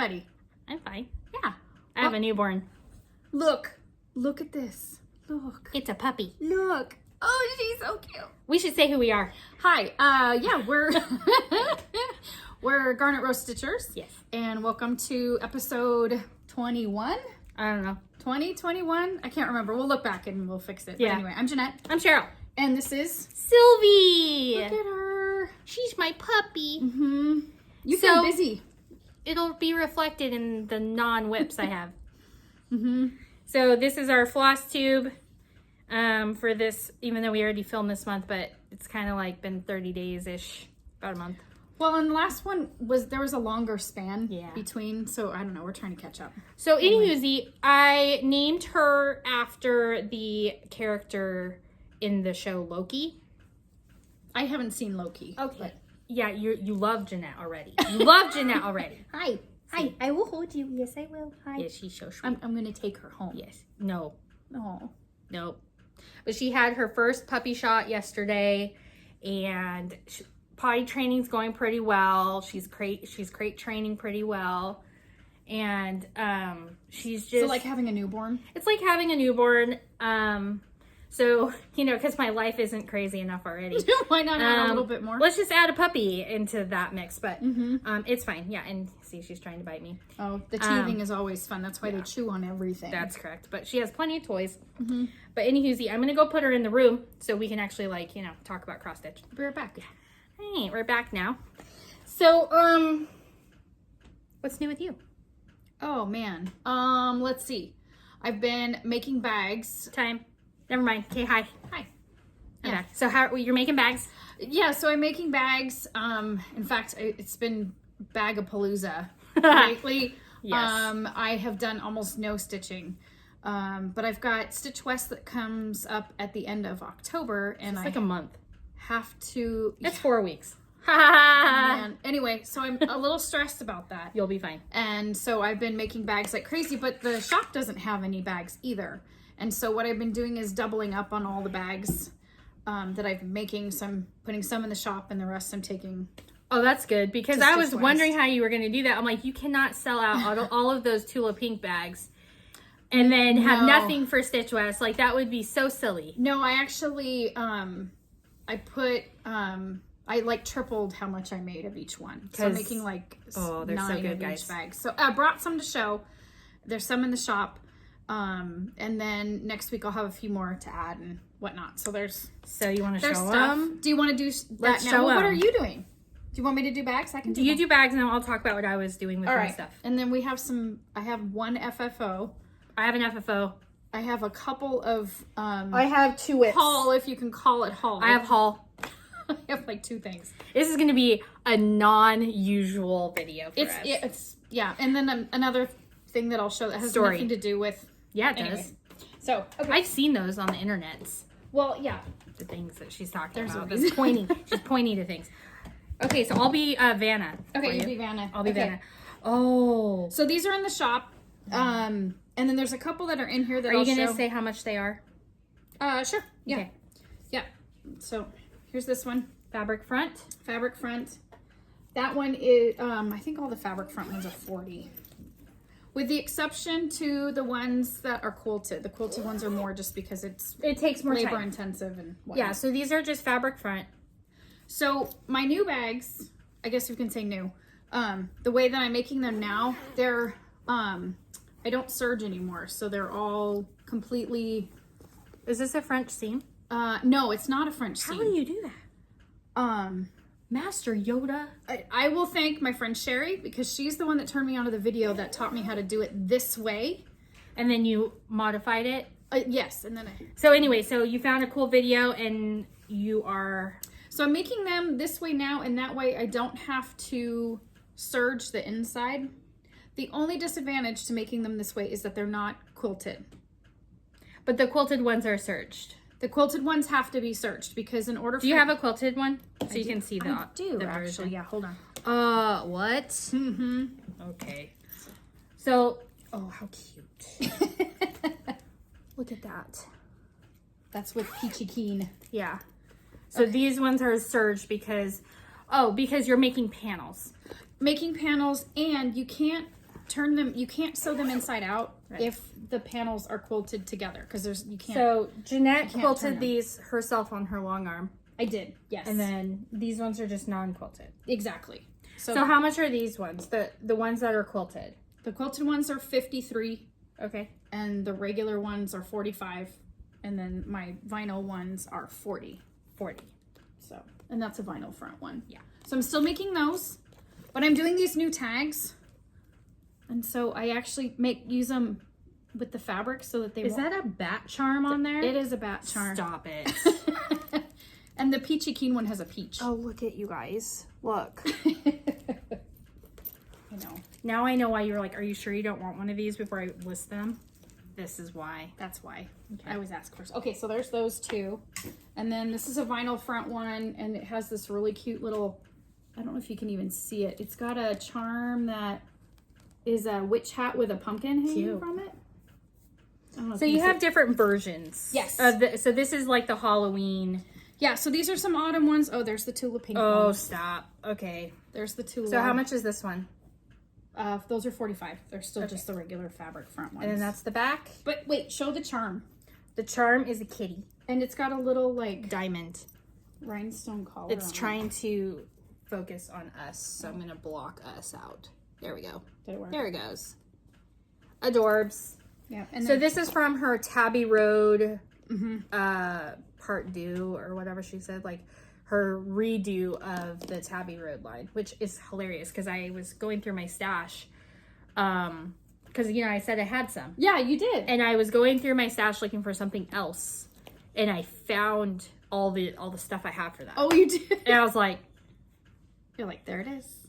buddy? I'm fine. Yeah. I have a newborn. Look at this. Look. It's a puppy. Look. Oh, she's so cute. We should say who we are. Hi. Yeah, we're we're Garnet Rose Stitchers. Yes. And welcome to episode 21. I don't know. 21. I can't remember. We'll look back and we'll fix it. Yeah. But anyway, I'm Jeanette. I'm Cheryl. And this is Sylvie. Look at her. She's my puppy. Mm-hmm. You've So- been busy. It'll be reflected in the non-WIPs I have. Mm-hmm. So this is our Flosstube for this, even though we already filmed this month, but it's kind of like been 30 days-ish, about a month. Well, and the last one there was a longer span Yeah. between, so I don't know, we're trying to catch up. So anywho, I named her after the character in the show Loki. I haven't seen Loki. Okay. But... Yeah, you love Jeanette already. You love Jeanette already. Hi. Hi. I will hold you. Yes, I will. Hi. Yes, she's so sweet. I'm going to take her home. Yes. No. No. Nope. But she had her first puppy shot yesterday, and potty training's going pretty well. She's crate training pretty well, and she's just So like having a newborn? It's like having a newborn. So, you know, because my life isn't crazy enough already. Why not add a little bit more? Let's just add a puppy into that mix, but it's fine. Yeah, and see, she's trying to bite me. Oh, the teething is always fun. That's why they chew on everything. That's correct. But she has plenty of toys. But anywho, I'm going to go put her in the room so we can actually, like, you know, talk about cross stitch. Be right back. Hey, we're back now. So, what's new with you? Oh, man. Let's see. I've been making bags. Time. Never mind. Okay, hi. Hi. I'm back. So you're making bags? Yeah, so I'm making bags. In fact, it's been Bag-a-palooza lately. Yes. I have done almost no stitching. But I've got Stitch West that comes up at the end of October, and It's like a month. have to. That's 4 weeks. Man. Anyway, so I'm a little stressed about that. You'll be fine. And so I've been making bags like crazy, but the shop doesn't have any bags either. And so what I've been doing is doubling up on all the bags that I've been making. So I'm putting some in the shop and the rest I'm taking. Oh, that's good, because To I was Stitch wondering West. how you were going to do that. I'm like, you cannot sell out all of those Tula Pink bags and then have No. nothing for Stitch West. Like, that would be so silly. No, I actually, I put, I like tripled how much I made of each one. So I'm 'Cause- making like Oh, they're so 9 good, of guys. each bag. So I brought some to show. There's some in the shop. And then next week I'll have a few more to add and whatnot. So there's So you want to stuff. show them? Do you want to do that Let's now? show Well, what 'em. are you doing? Do you want me to do bags? I can do You them. do bags, and then I'll talk about what I was doing with All my right. stuff. And then we have I have one FFO. I have an FFO. I have a couple of I have 2 WIPs. haul, if you can call it haul. I have haul. I have like 2 things. This is going to be a non-usual video for us. It's yeah. And then another thing that I'll show that has Story. nothing to do with. Yeah, it Anyway. does. So okay. I've seen those on the internets. Well, yeah. The things that she's talking There's about. always- She's pointing. She's pointing to things. Okay, so I'll be Vanna. for Okay, you. you be Vanna. I'll be Okay. Vanna. Oh. So these are in the shop. And then there's a couple that are in here that Are you I'll going to show. say how much they are? Sure. Yeah. Okay. Yeah. So here's this one. Fabric front. Fabric front. That one is, I think all the fabric front ones are 40. With the exception to the ones that are quilted. The quilted ones are more just because it takes more labor time. intensive and whatnot. Yeah, so these are just fabric front. So my new bags, I guess you can say new. The way that I'm making them now, they're, I don't serge anymore. So they're all completely, Is this a French seam? no, it's not a French seam. How do you do that? Master Yoda. I will thank my friend Sherry because she's the one that turned me onto the video that taught me how to do it this way. And then you modified it. Yes, and then So anyway, so you found a cool video and you are... so I'm making them this way now, and that way I don't have to serge the inside. The only disadvantage to making them this way is that they're not quilted. But the quilted ones are serged. The quilted ones have to be serged because in order for... Do you have a quilted one? So you do- can see the, I do, the actually. version. Yeah, hold on. What? Mm-hmm. Okay. So, oh, how cute. Look at that. That's with Peachy Keen. Yeah. So these ones are serged because you're making panels. Making panels, and you can't turn them, you can't sew them inside out if the panels are quilted together, because you can't. So Jeanette turn quilted them. these herself on her long arm. I did, yes. And then these ones are just non-quilted. Exactly. So how much are these ones? The ones that are quilted? The quilted ones are 53. Okay. And the regular ones are 45. And then my vinyl ones are 40. So, and that's a vinyl front one. Yeah. So I'm still making those, but I'm doing these new tags. And so I actually use them with the fabric so that they Is that a bat charm on there? It is a bat charm. Stop it. And the peachy keen one has a peach. Oh, look at you guys. Look. I know. Now I know why you're like, are you sure you don't want one of these before I list them? This is why. That's why. Okay. I always ask first. Okay, so there's those two. And then this is a vinyl front one, and it has this really cute little, I don't know if you can even see it. It's got a charm that is a witch hat with a pumpkin hanging from it. I don't know So if you have see different versions. Yes. So this is like the Halloween. Yeah, so these are some autumn ones. Oh, there's the tulip pink Oh, ones. stop. Okay. There's the tulip. So how much is this one? Those are 45. They're still just the regular fabric front ones. And then that's the back. But wait, show the charm. The charm is a kitty. And it's got a little like Diamond. rhinestone collar. It's on it. trying to focus on us, so I'm gonna block us out. There we go. Did it work? There it goes. Adorbs. Yeah. And So then, this is from her Tabby Road part due or whatever she said, like her redo of the Tabby Road line, which is hilarious because I was going through my stash because I said I had some. yeah, you did. And I was going through my stash looking for something else, and I found all the stuff I have for that. Oh, you did. And I was like, You're like, there it is.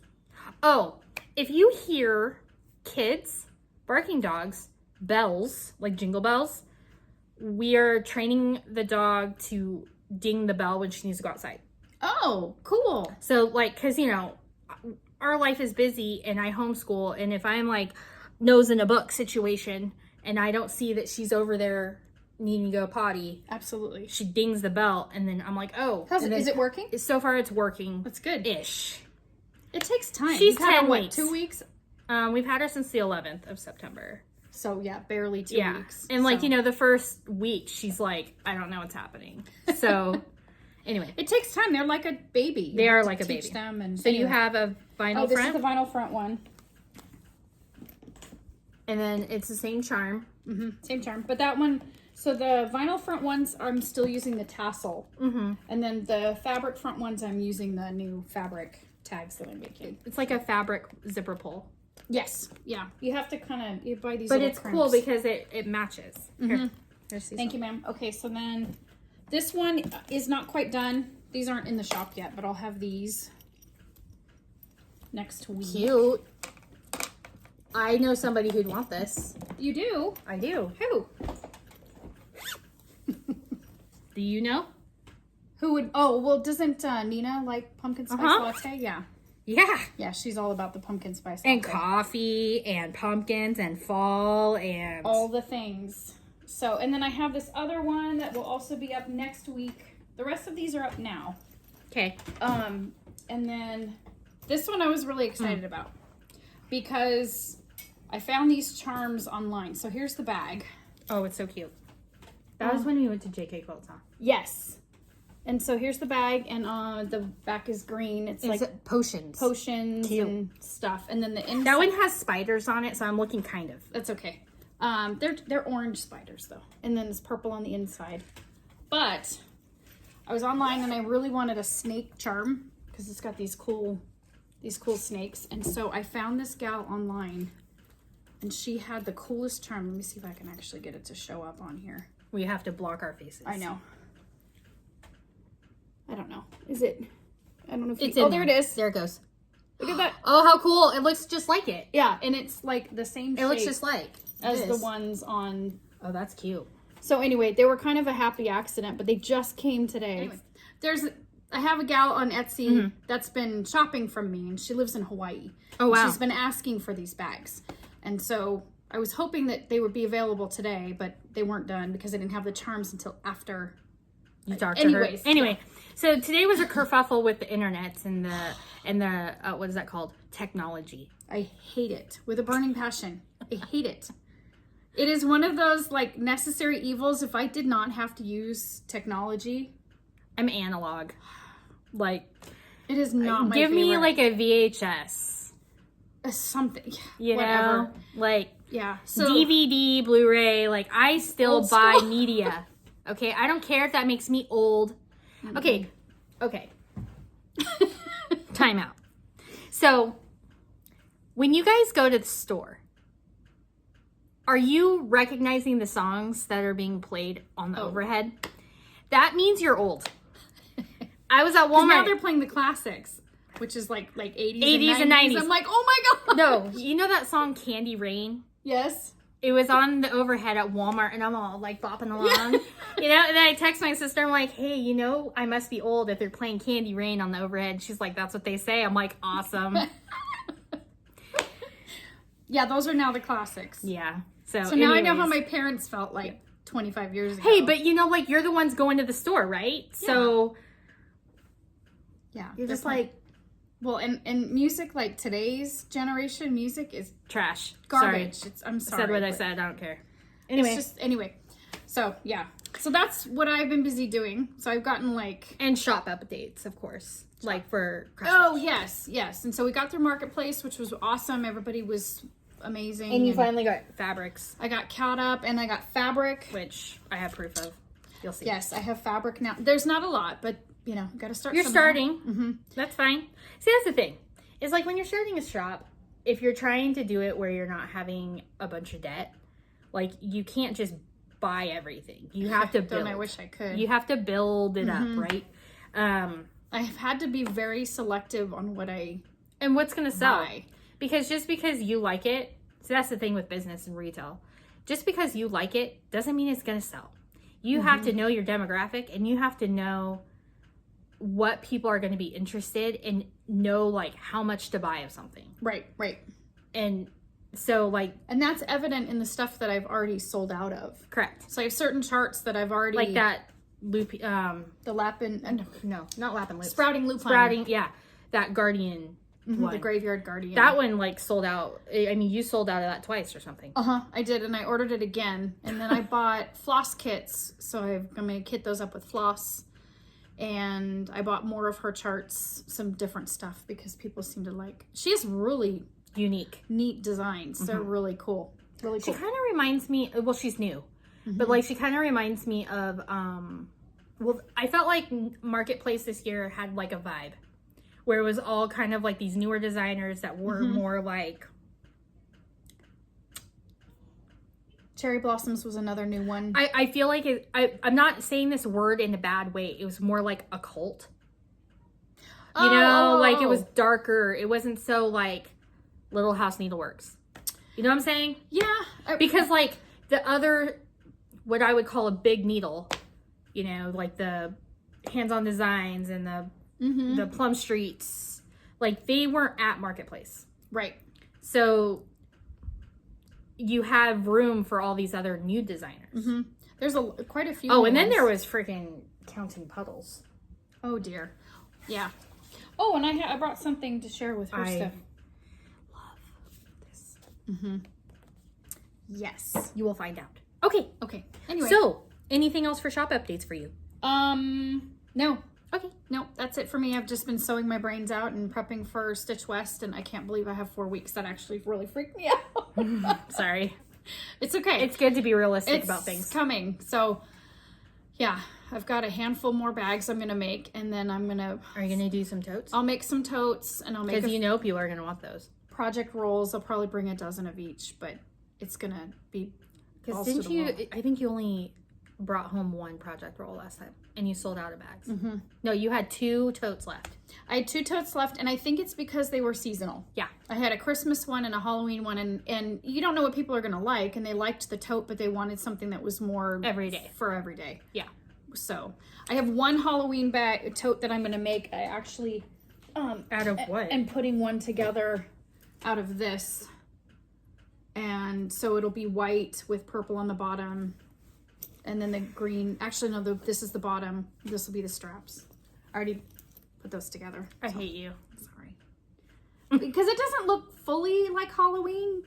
oh, if you hear kids, barking dogs, bells, like jingle bells, we are training the dog to ding the bell when she needs to go outside. Oh, cool. So, like, because, our life is busy and I homeschool, and if I'm like nose in a book situation and I don't see that she's over there needing to go potty, Absolutely. she dings the bell, and then I'm like, oh. Is it working? So far, it's working. That's good. Ish. It takes time. She's You've had her, 10 what, weeks. 2 weeks? We've had her since the 11th of September. So, yeah, barely 2 Yeah. weeks. And, like, So- the first week, she's like, I don't know what's happening. So, anyway. It takes time. They're like a baby. They You are have to like a teach baby. them. And So, you have a vinyl this front, is the vinyl front one. and then it's the same charm. Same charm. But that one, so the vinyl front ones, I'm still using the tassel. And then the fabric front ones, I'm using the new fabric tags that I'm making. It's like a fabric zipper pull. Yes. Yeah. You have to kind of, you buy these But little it's crimps. cool because it matches. Here. Thank you, ma'am. Okay, so then this one is not quite done. These aren't in the shop yet, but I'll have these next week. Cute. I know somebody who'd want this. You do? I do. Who? Do you know? Who would? Oh, well, doesn't Nina like pumpkin spice latte? Yeah. Yeah. Yeah, she's all about the pumpkin spice And latte. coffee and pumpkins and fall and All the things. So, and then I have this other one that will also be up next week. The rest of these are up now. okay. And then this one I was really excited about because I found these charms online. So here's the bag. Oh, it's so cute. That was when we went to JK Quilts, huh? Yes. And so here's the bag, and the back is green. It's like it potions. potions Cute. and stuff. And then the inside. That one has spiders on it, so I'm looking kind of. That's okay. They're orange spiders though, and then it's purple on the inside. But I was online and I really wanted a snake charm because it's got these cool snakes. And so I found this gal online, and she had the coolest charm. Let me see if I can actually get it to show up on here. We have to block our faces. I know. I don't know. Is it? I don't know if It's you, in there it is. There it goes. Look at that. Oh, how cool. It looks just like it. Yeah, and it's like the same It shape looks just like as this. the ones on. Oh, that's cute. So anyway, they were kind of a happy accident, but they just came today. Anyway, I have a gal on Etsy that's been shopping from me, and she lives in Hawaii. Oh, wow. She's been asking for these bags, and so I was hoping that they would be available today, but they weren't done because I didn't have the charms until after. You talked to her. Anyways, Anyway, So today was a kerfuffle with the internet and the what is that called? Technology. I hate it with a burning passion. I hate it. It is one of those like necessary evils. If I did not have to use technology, I'm analog. Like, it is not my give favorite. me like a VHS. Something. You Whatever. know? Like, yeah. So, DVD, Blu-ray. Like, I still Old buy school. media. Okay? I don't care if that makes me old. Okay. Time out. So, when you guys go to the store, are you recognizing the songs that are being played on the overhead? That means you're old. I was at Walmart. Now they're playing the classics, which is like 80s and 90s. I'm like, oh my god. No, you know that song Candy Rain? Yes. It was on the overhead at Walmart, and I'm all like bopping along, you know. And then I text my sister, I'm like, "Hey, you know, I must be old if they're playing Candy Rain on the overhead." She's like, "That's what they say." I'm like, "Awesome." Yeah, those are now the classics. Yeah. So now I know how my parents felt like 25 years ago. Hey, but you know, like, you're the ones going to the store, right? Yeah. So yeah, you're just like, well, and music, like today's generation music is trash, garbage. Sorry. I'm sorry. I said what I said. I don't care. Anyway, so yeah, so that's what I've been busy doing. So I've gotten like shop updates, of course, like for Christmas. Oh yes, and so we got through Marketplace, which was awesome. Everybody was amazing. And you finally got fabrics. I got caught up, and I got fabric, which I have proof of. You'll see. Yes, I have fabric now. There's not a lot, but you know, got to start. You're somewhere. starting. Mm-hmm. That's fine. See, that's the thing. It's like when you're starting a shop, if you're trying to do it where you're not having a bunch of debt, like you can't just buy everything. You have to build. I wish I could. You have to build it up, right? I have had to be very selective on what I and what's going to sell. Buy. Because just because you like it, so that's the thing with business and retail. Just because you like it doesn't mean it's going to sell. You have to know your demographic, and you have to know what people are going to be interested in, know like how much to buy of something. Right. And so like, and that's evident in the stuff that I've already sold out of. Correct. So I have certain charts that I've already like that loop, the lapin, no, not lapin loop, sprouting lupine. Sprouting, yeah, that guardian one. The graveyard guardian. That one like sold out. I mean, you sold out of that twice or something. I did, and I ordered it again, and then I bought floss kits, so I'm gonna kit those up with floss. And I bought more of her charts, some different stuff, because people seem to like. She has really unique, neat designs. They're really cool. Really cool. She kind of reminds me. Well, she's new, but like she kind of reminds me of. Well, I felt like Marketplace this year had like a vibe, where it was all kind of like these newer designers that were more like. Cherry Blossoms was another new one. I feel like I'm not saying this word in a bad way. It was more like a cult. You know, like it was darker. It wasn't so like Little House Needleworks. You know what I'm saying? Yeah. Because like the other, what I would call a big needle, you know, like the hands-on designs and the Plum Streets, like they weren't at Marketplace. Right. So you have room for all these other new designers. There's quite a few. Oh, and then there was freaking Counting Puddles. Oh dear. Yeah. Oh, and I brought something to share with her stuff. Love this. Yes. You will find out. Okay. Anyway. So, anything else for shop updates for you? No. Okay. No, that's it for me. I've just been sewing my brains out and prepping for Stitch West, and I can't believe I have 4 weeks. That actually really freaked me out. Sorry. It's okay. It's good to be realistic about things. It's coming. So, yeah, I've got a handful more bags I'm going to make, and then I'm going to... Are you going to do some totes? I'll make some totes, and I'll make... Because you know people are going to want those. Project rolls. I'll probably bring a dozen of each, but it's going to be... Because didn't you... I think you only brought home one project roll last time, and you sold out of bags. No, you had 2 totes left. I had 2 totes left, and I think it's because they were seasonal. Yeah. I had a Christmas one and a Halloween one, and you don't know what people are going to like, and they liked the tote, but they wanted something that was more... Every day. For every day. Yeah. So, I have one Halloween tote that I'm going to make. I actually... out of what? I'm putting one together out of this. And so it'll be white with purple on the bottom. And then the green... Actually, no, this is the bottom. This will be the straps. I already put those together. I hate you. Sorry. Because it doesn't look fully like Halloween.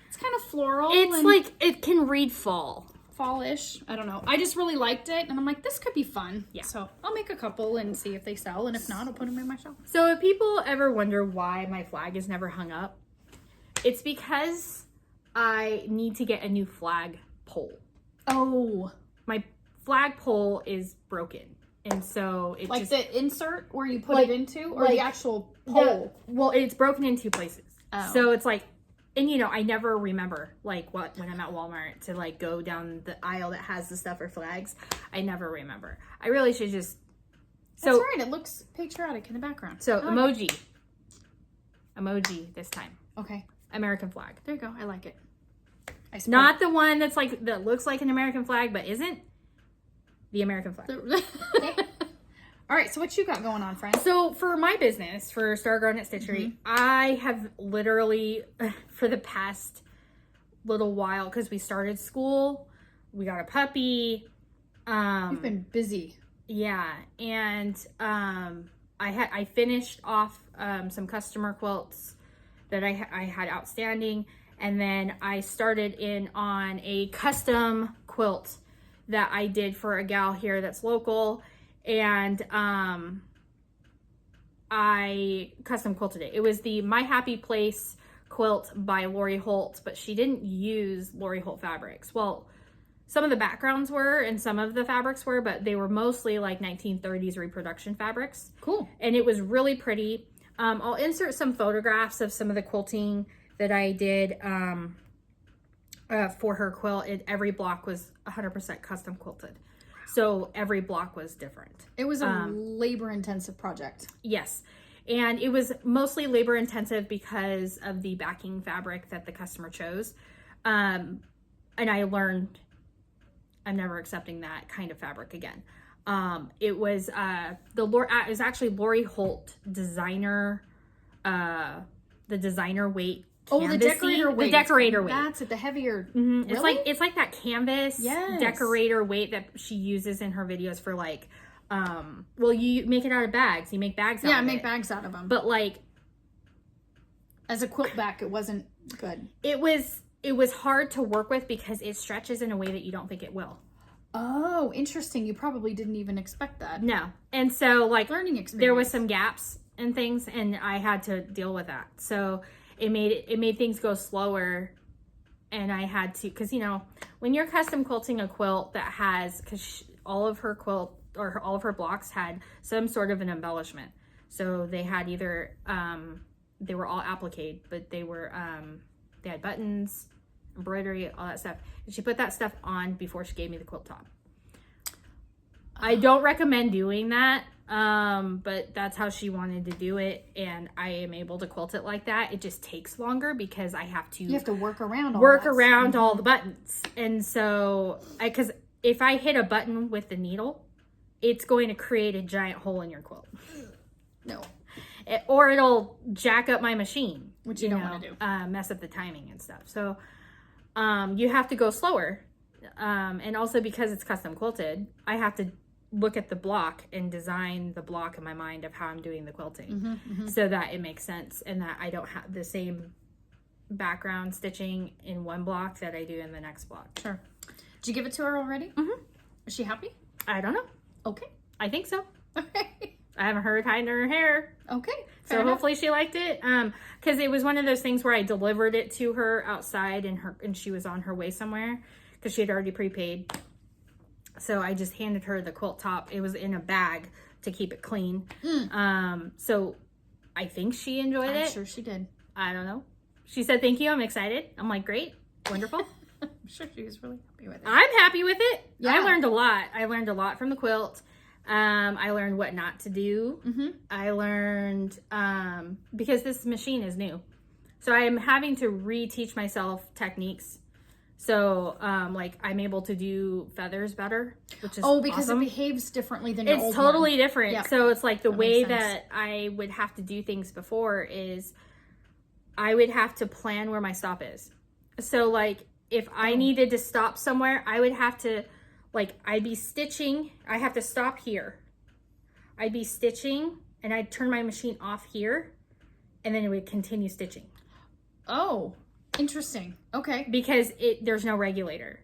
It's kind of floral. It's like, it can read fall. Fall-ish. I don't know. I just really liked it, and I'm like, this could be fun. Yeah. So I'll make a couple and see if they sell, and if not, I'll put them in my shelf. So if people ever wonder why my flag is never hung up, it's because I need to get a new flag pole. Oh. My flag pole is broken. And so it like just... the insert where you put like, it into, or like the actual pole? Well, it's broken in 2 places. Oh. So it's like, and you know, I never remember like when I'm at Walmart to like go down the aisle that has the stuff for flags. I never remember. I really should just... That's right. It looks patriotic in the background. So like emoji. Emoji this time. Okay. American flag. There you go. I like it. Not the one that's like, that looks like an American flag, but isn't. The American flag. All right. So what you got going on, friend? So for my business, for Star Garnet Stitchery, I have literally, for the past little while, because we started school, we got a puppy. You've been busy. Yeah. And I finished off some customer quilts that I had outstanding. And then I started in on a custom quilt that I did for a gal here that's local. And I custom quilted it. It was the My Happy Place quilt by Lori Holt, but she didn't use Lori Holt fabrics. Well, some of the backgrounds were and some of the fabrics were, but they were mostly like 1930s reproduction fabrics. Cool. And it was really pretty. I'll insert some photographs of some of the quilting that I did for her quilt. Every block was 100% custom quilted. So every block was different. It was a labor-intensive project. Yes. And it was mostly labor-intensive because of the backing fabric that the customer chose. And I learned I'm never accepting that kind of fabric again. It was actually Lori Holt designer, the designer weight. Oh, the decorator weight. The decorator weight. That's it. The heavier. Mm-hmm. Really? It's like that canvas decorator weight that she uses in her videos for like, well, you make it out of bags. You make bags out of it. Yeah, make bags out of them. But like, as a quilt back, it wasn't good. It was hard to work with because it stretches in a way that you don't think it will. Oh, interesting. You probably didn't even expect that. No. And so like learning experience. There was some gaps and things, and I had to deal with that. So it made things go slower, and I had to, because you know, when you're custom quilting a quilt that has, because all of her quilt or all of her blocks had some sort of an embellishment. So they had either they were all applique, but they were they had buttons, embroidery, all that stuff, and she put that stuff on before she gave me the quilt top. I don't recommend doing that, but that's how she wanted to do it, and I am able to quilt it like that. It just takes longer because I have to... You have to work around all the buttons. And so, because if I hit a button with the needle, it's going to create a giant hole in your quilt. No. Or it'll jack up my machine. Which you don't want to do. Mess up the timing and stuff. So, you have to go slower. And also because it's custom quilted, I have to look at the block and design the block in my mind of how I'm doing the quilting so that it makes sense and that I don't have the same background stitching in one block that I do in the next block. Sure. Did you give it to her already? Mm-hmm. Is she happy? I don't know. Okay. I think so. Okay. I haven't heard her tying her hair. Okay. So hopefully she liked it. Because it was one of those things where I delivered it to her outside and she was on her way somewhere because she had already prepaid. So I just handed her the quilt top. It was in a bag to keep it clean. So I think she enjoyed it. I'm sure she did. I don't know. She said, thank you. I'm excited. I'm like, great. Wonderful. I'm sure she was really happy with it. I'm happy with it. Yeah. I learned a lot. I learned a lot from the quilt. I learned what not to do. I learned, because this machine is new. So I am having to reteach myself techniques. So, like, I'm able to do feathers better, which is because awesome. it behaves differently than your old It's totally one. different. Yep. So it's like the That way makes sense. that I would have to do things before is I would have to plan where my stop is. So, like, if I needed to stop somewhere, I would have to, like, I'd be stitching. I have to stop here. I'd be stitching and I'd turn my machine off here and then it would continue stitching. Oh, interesting. Okay. Because there's no regulator.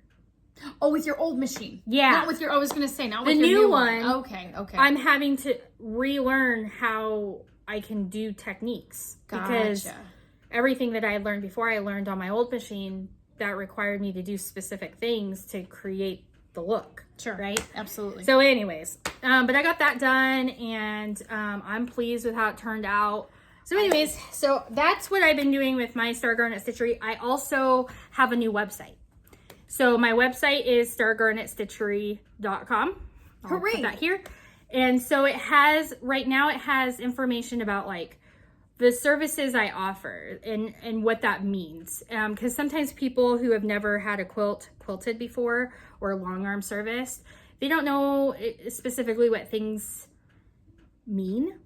Oh, with your old machine. Yeah. Not with your, I was going to say, not with the your new new one. Okay. I'm having to relearn how I can do techniques. Because everything that I had learned before I learned on my old machine, that required me to do specific things to create the look. Sure. Right? Absolutely. So anyways, but I got that done and I'm pleased with how it turned out. So anyways, so that's what I've been doing with my Star Garnet Stitchery. I also have a new website. So my website is stargarnetstitchery.com. Hooray! Put that here. And so it has, right now it has information about like the services I offer and what that means. Because sometimes people who have never had a quilted before or long arm service, they don't know specifically what things mean,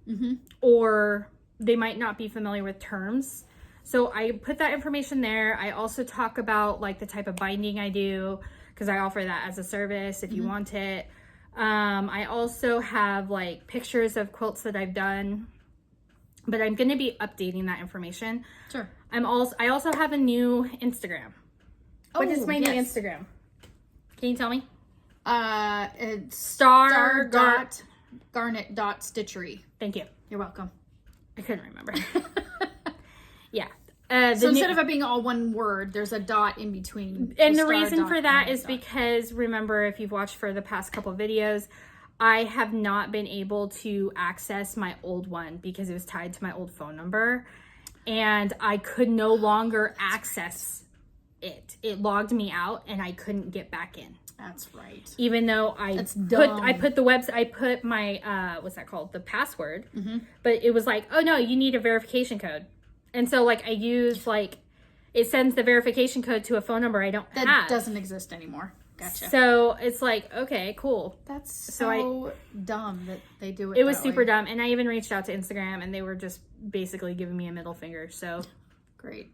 or they might not be familiar with terms. So I put that information there. I also talk about like the type of binding I do, because I offer that as a service if you want it. I also have like pictures of quilts that I've done, but I'm going to be updating that information. Sure. I also have a new Instagram. What is my new Instagram? Can you tell me? It's Garnet.stitchery. Thank you. You're welcome. I couldn't remember. Yeah. So instead of it being all one word, there's a dot in between. And the reason for that is because, remember, if you've watched for the past couple videos, I have not been able to access my old one because it was tied to my old phone number. And I could no longer access it. It logged me out and I couldn't get back in. That's right. Even though I put the website, I put my, what's that called? The password. But it was like, oh no, you need a verification code. And so like I use like, it sends the verification code to a phone number I don't have. That doesn't exist anymore. Gotcha. So it's like, okay, cool. That's so dumb that they do it. It was super dumb. And I even reached out to Instagram and they were just basically giving me a middle finger. So great.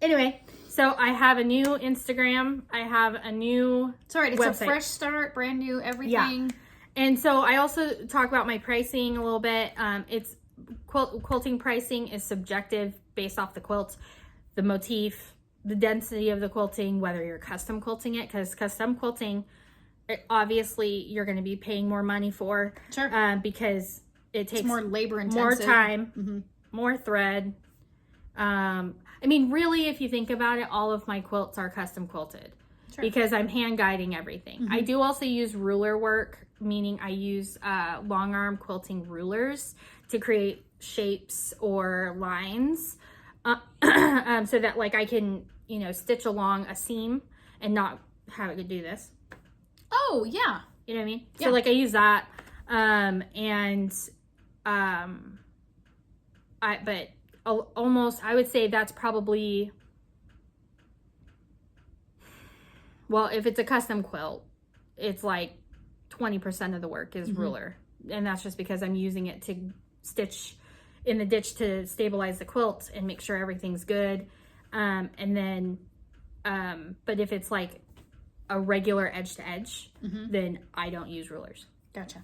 Anyway, so I have a new Instagram. I have a new It's website. A fresh start, brand new, everything. Yeah. And so I also talk about my pricing a little bit. It's quilting pricing is subjective based off the quilt, the motif, the density of the quilting, whether you're custom quilting it, because custom quilting, obviously you're going to be paying more money for. Sure. Because it takes more labor intensive, more time, more thread. I mean, really, if you think about it, all of my quilts are custom quilted because I'm hand guiding everything. I do also use ruler work, meaning I use long arm quilting rulers to create shapes or lines so that like I can, stitch along a seam and not have it do this. Oh, yeah. You know what I mean? Yeah. So like I use that. I would say that's probably, well, if it's a custom quilt, it's like 20% of the work is ruler. And that's just because I'm using it to stitch in the ditch to stabilize the quilt and make sure everything's good. But if it's like a regular edge to edge, then I don't use rulers. Gotcha.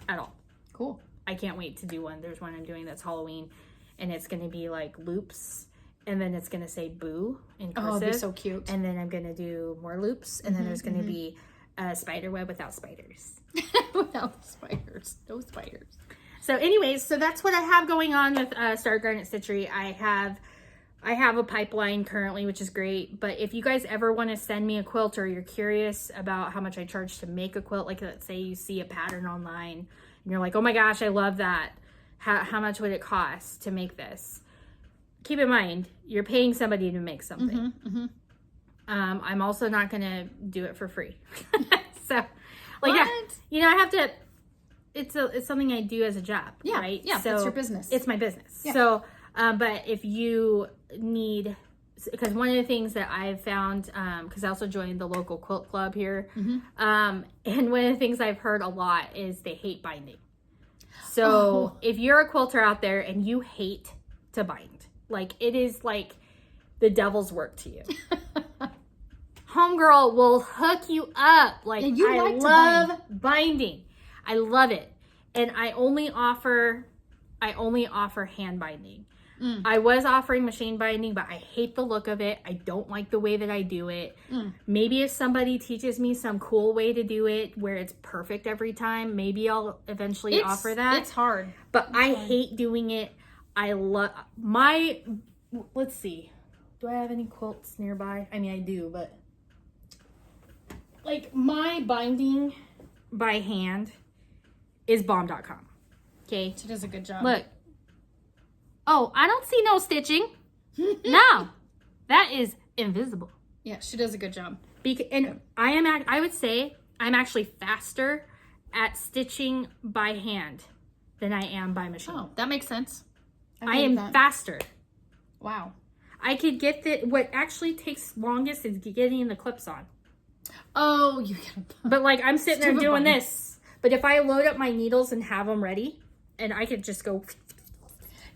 At all. Cool. I can't wait to do one. There's one I'm doing that's Halloween, and it's going to be like loops, and then it's going to say boo in cursive. Oh, it'd be so cute. And then I'm going to do more loops, and then there's going to be a spider web without spiders. Without spiders. No spiders. So anyways, so that's what I have going on with Star Garnet Stitchery. I have a pipeline currently, which is great. But if you guys ever want to send me a quilt, or you're curious about how much I charge to make a quilt, like let's say you see a pattern online and you're like, oh my gosh, I love that. How much would it cost to make this? Keep in mind, you're paying somebody to make something. I'm also not going to do it for free. So, like, I have to, it's something I do as a job, right? Yeah, so that's your business. It's my business. Yeah. So, but if you need, because one of the things that I've found, because I also joined the local quilt club here, and one of the things I've heard a lot is they hate binding. So if you're a quilter out there and you hate to bind, like it is like the devil's work to you. Homegirl will hook you up. Like I love binding. I love it. And I only offer hand binding. I was offering machine binding, but I hate the look of it. I don't like the way that I do it. Maybe if somebody teaches me some cool way to do it where it's perfect every time, maybe I'll eventually offer that. It's hard. But I hate doing it. I love let's see. Do I have any quilts nearby? I mean, I do, but like my binding by hand is bomb.com. Okay. She does a good job. Look. Oh, I don't see no stitching. No, that is invisible. Yeah, she does a good job. And I would say I'm actually faster at stitching by hand than I am by machine. Oh, that makes sense. I am faster. Wow. I could get what actually takes longest is getting the clips on. Oh, you gotta. But like I'm sitting there doing this. But if I load up my needles and have them ready, and I could just go.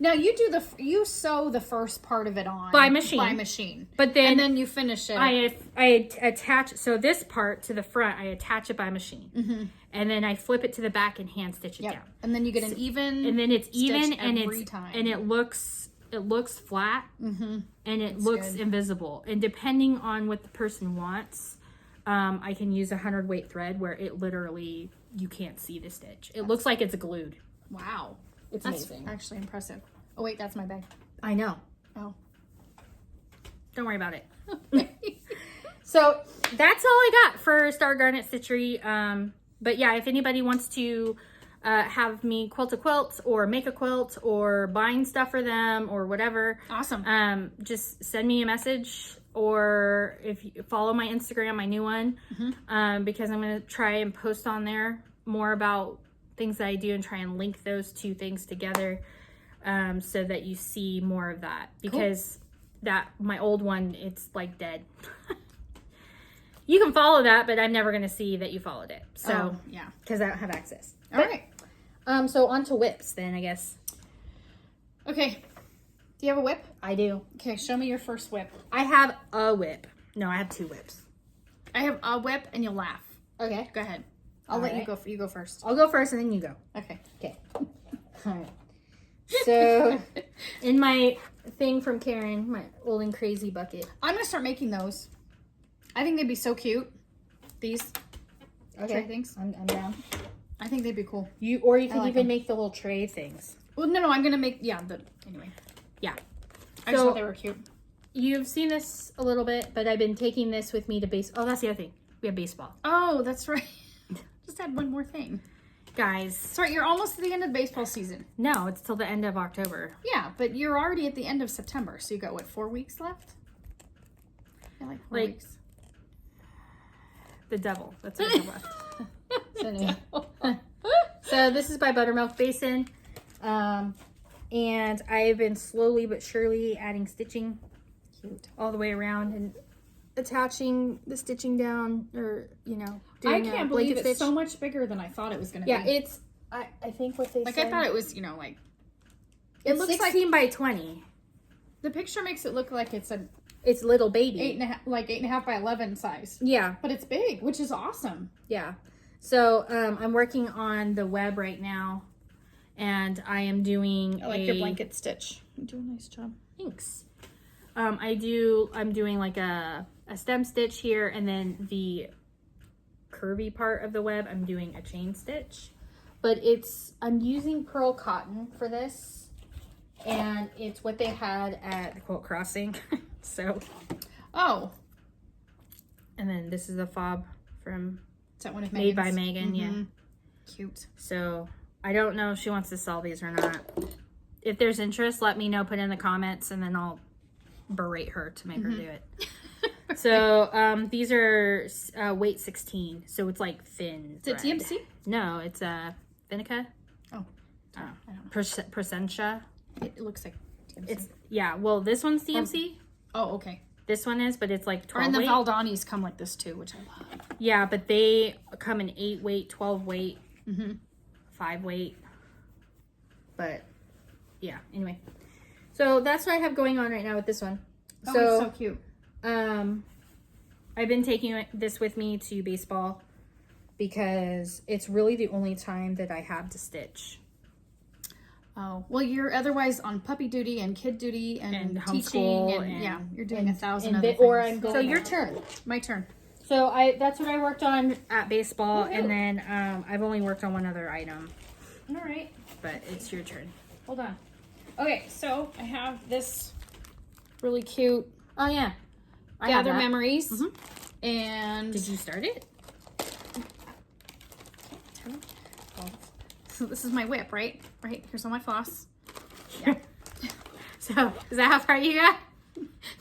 Now you sew the first part of it on by machine. But then you finish it. I attach this part to the front. I attach it by machine, and then I flip it to the back and hand stitch it down. And then you get an even. And then it's even and it looks flat, and it looks invisible. And depending on what the person wants, I can use 100 weight thread where it literally you can't see the stitch. It looks like it's glued. Wow. That's amazing. Actually impressive. Oh wait, that's my bag. I know. Oh. Don't worry about it. So that's all I got for Star Garnet Stitchery. But yeah, if anybody wants to have me quilt a quilt or make a quilt or bind stuff for them or whatever. Awesome. Just send me a message or if you follow my Instagram, my new one, because I'm going to try and post on there more about things that I do and try and link those two things together so that you see more of that because my old one, it's like dead. You can follow that, but I'm never going to see that you followed it. So yeah, because I don't have access. All right. So on to WIPs then, I guess. Okay. Do you have a WIP? I do. Okay, show me your first WIP. I have a WIP. No, I have 2 WIPs. I have a WIP and you'll laugh. Okay. Go ahead. I'll let you go. You go first. I'll go first and then you go. Okay. Okay. All right. So, in my thing from Karen, my old and crazy bucket. I'm gonna start making those. I think they'd be so cute. These. Okay. Tray things. I'm down. I think they'd be cool. You can even make the little tray things. Well, no. I'm gonna make anyway. Yeah. I just thought they were cute. You've seen this a little bit, but I've been taking this with me to base. Oh, that's the other thing. We have baseball. Oh, that's right. Just add one more thing. Guys. Sorry, you're almost at the end of the baseball season. No, it's till the end of October. Yeah, but you're already at the end of September. So you got, what, 4 weeks left? Yeah, like 4 weeks. The devil. That's what I have left. So, anyway. So this is by Buttermilk Basin. And I've been slowly but surely adding stitching all the way around and attaching the stitching down or, I can't believe it's so much bigger than I thought it was going to be. Yeah, it's, I think what they said. I thought it was, like. It looks 16 by 20. The picture makes it look like it's little baby. 8.5 by 11 size. Yeah. But it's big, which is awesome. Yeah. So, I'm working on the web right now. And I am doing I like your blanket stitch. You do a nice job. Thanks. I'm doing like a stem stitch here, and then the curvy part of the web, I'm doing a chain stitch. But I'm using pearl cotton for this, and it's what they had at the Quilt Crossing. So. Oh. And then this is a fob from. Is that one of Made by Megan? Yeah. Cute. So. I don't know if she wants to sell these or not. If there's interest, let me know, put in the comments, and then I'll berate her to make her do it. So, these are weight 16, so it's like thin thread. Is it TMC? No, it's Vinica. Oh. I don't know. Presentia. It looks like TMC. Well, this one's TMC. Oh, okay. This one is, but it's like 12 and the weight. Valdanis come like this too, which I love. Yeah, but they come in 8 weight, 12 weight. 5 weight, but yeah, anyway, so that's what I have going on right now with this one. Oh, it's so cute. I've been taking this with me to baseball because it's really the only time that I have to stitch. Oh, well, you're otherwise on puppy duty and kid duty and teaching homeschool and yeah, you're doing and 1,000 other things. or I'm going. So your turn. My turn. So that's what I worked on at baseball, and then I've only worked on one other item. All right. But it's your turn. Hold on. Okay, so I have this really cute. Oh yeah, Gather Memories. Mm-hmm. And did you start it? So this is my WIP, right? Right, here's all my floss. Yeah. So is that how far you got?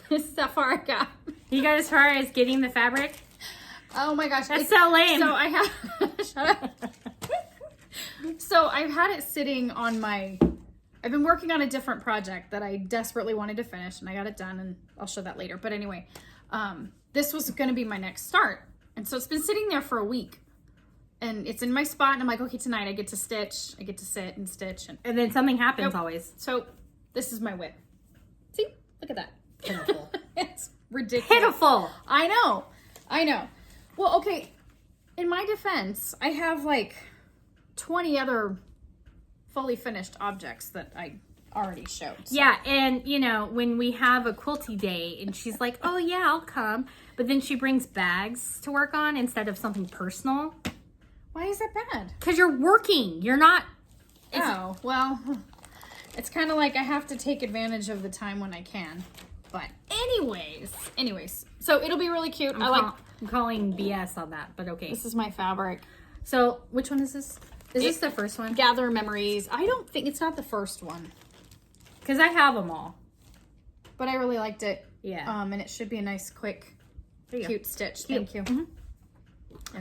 This is how far I got. You got as far as getting the fabric? Oh my gosh. That's so lame. So I have, shut up. So I've had it sitting on I've been working on a different project that I desperately wanted to finish, and I got it done, and I'll show that later. But anyway, this was going to be my next start. And so it's been sitting there for a week. And it's in my spot, and I'm like, okay, tonight I get to stitch. I get to sit and stitch. And then something happens always. So this is my WIP. See? Look at that. Pitiful. It's ridiculous. Pitiful. I know. Well, okay. In my defense, I have like 20 other fully finished objects that I already showed. So. Yeah, and when we have a quilty day and she's like, oh yeah, I'll come. But then she brings bags to work on instead of something personal. Why is that bad? Because you're working. You're not. Oh, well, it's kind of like I have to take advantage of the time when I can. But anyways, so it'll be really cute. I'm calling BS on that, but okay. This is my fabric. So which one is this? Is this the first one? Gather Memories. I don't think it's not the first one. Because I have them all. But I really liked it. Yeah. And it should be a nice, quick, cute stitch. Thank you. Mm-hmm.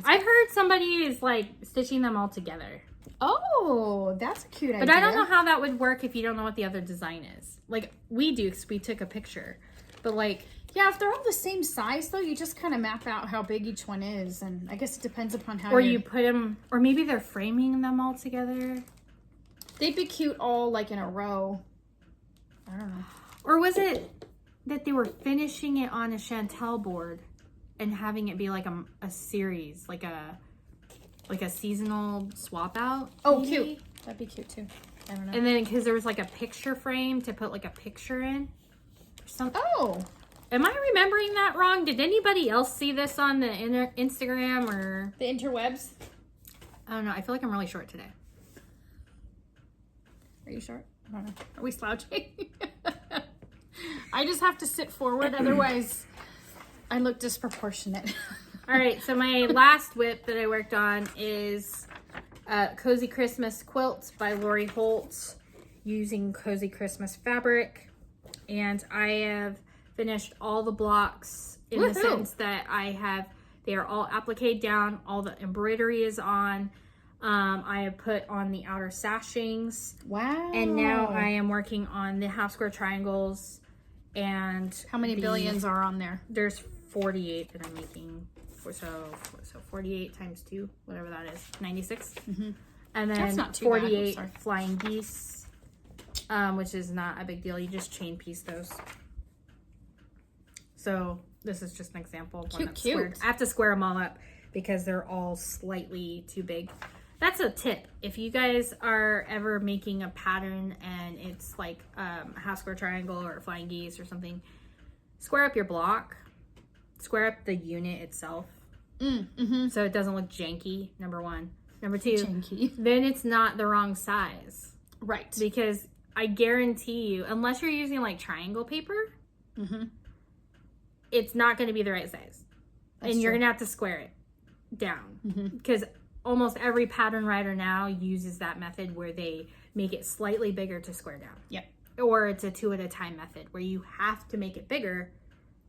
I've heard somebody is like stitching them all together. Oh, that's a cute idea. But I don't know how that would work if you don't know what the other design is. Like we do, because we took a picture. But like, yeah, if they're all the same size though, you just kind of map out how big each one is, and I guess it depends upon how. Or you put them, or maybe they're framing them all together. They'd be cute all like in a row. I don't know. Or was it that they were finishing it on a Chantel board and having it be like a series, like a seasonal swap out? Oh, maybe? cute. That'd be cute too. I don't know. And then because there was like a picture frame to put like a picture in or something. Oh. Am I remembering that wrong? Did anybody else see this on the Instagram or the interwebs? I don't know. I feel like I'm really short today. Are you short? I don't know. Are we slouching? I just have to sit forward, otherwise I look disproportionate. All right, so my last WIP that I worked on is Cozy Christmas Quilt by Lori Holt using Cozy Christmas fabric. And I have finished all the blocks in the sense that they are all appliqued down, all the embroidery is on. I have put on the outer sashings. Wow. And now I am working on the half square triangles. And how many billions are on there? There's 48 that I'm making. So 48 times 2, whatever that is, 96. Mm-hmm. And then that's not too 48 bad. flying geese, which is not a big deal. You just chain piece those. So this is just an example of one that's squared. I have to square them all up because they're all slightly too big. That's a tip. If you guys are ever making a pattern and it's like a half square triangle or a flying geese or something, square up your block, square up the unit itself. So it doesn't look janky, number one. Number two, janky. Then it's not the wrong size. Right. Because I guarantee you, unless you're using like triangle paper, it's not going to be the right size. That's and you're going to have to square it down. Because almost every pattern writer now uses that method where they make it slightly bigger to square down. Yep. Or it's a 2 at a time method where you have to make it bigger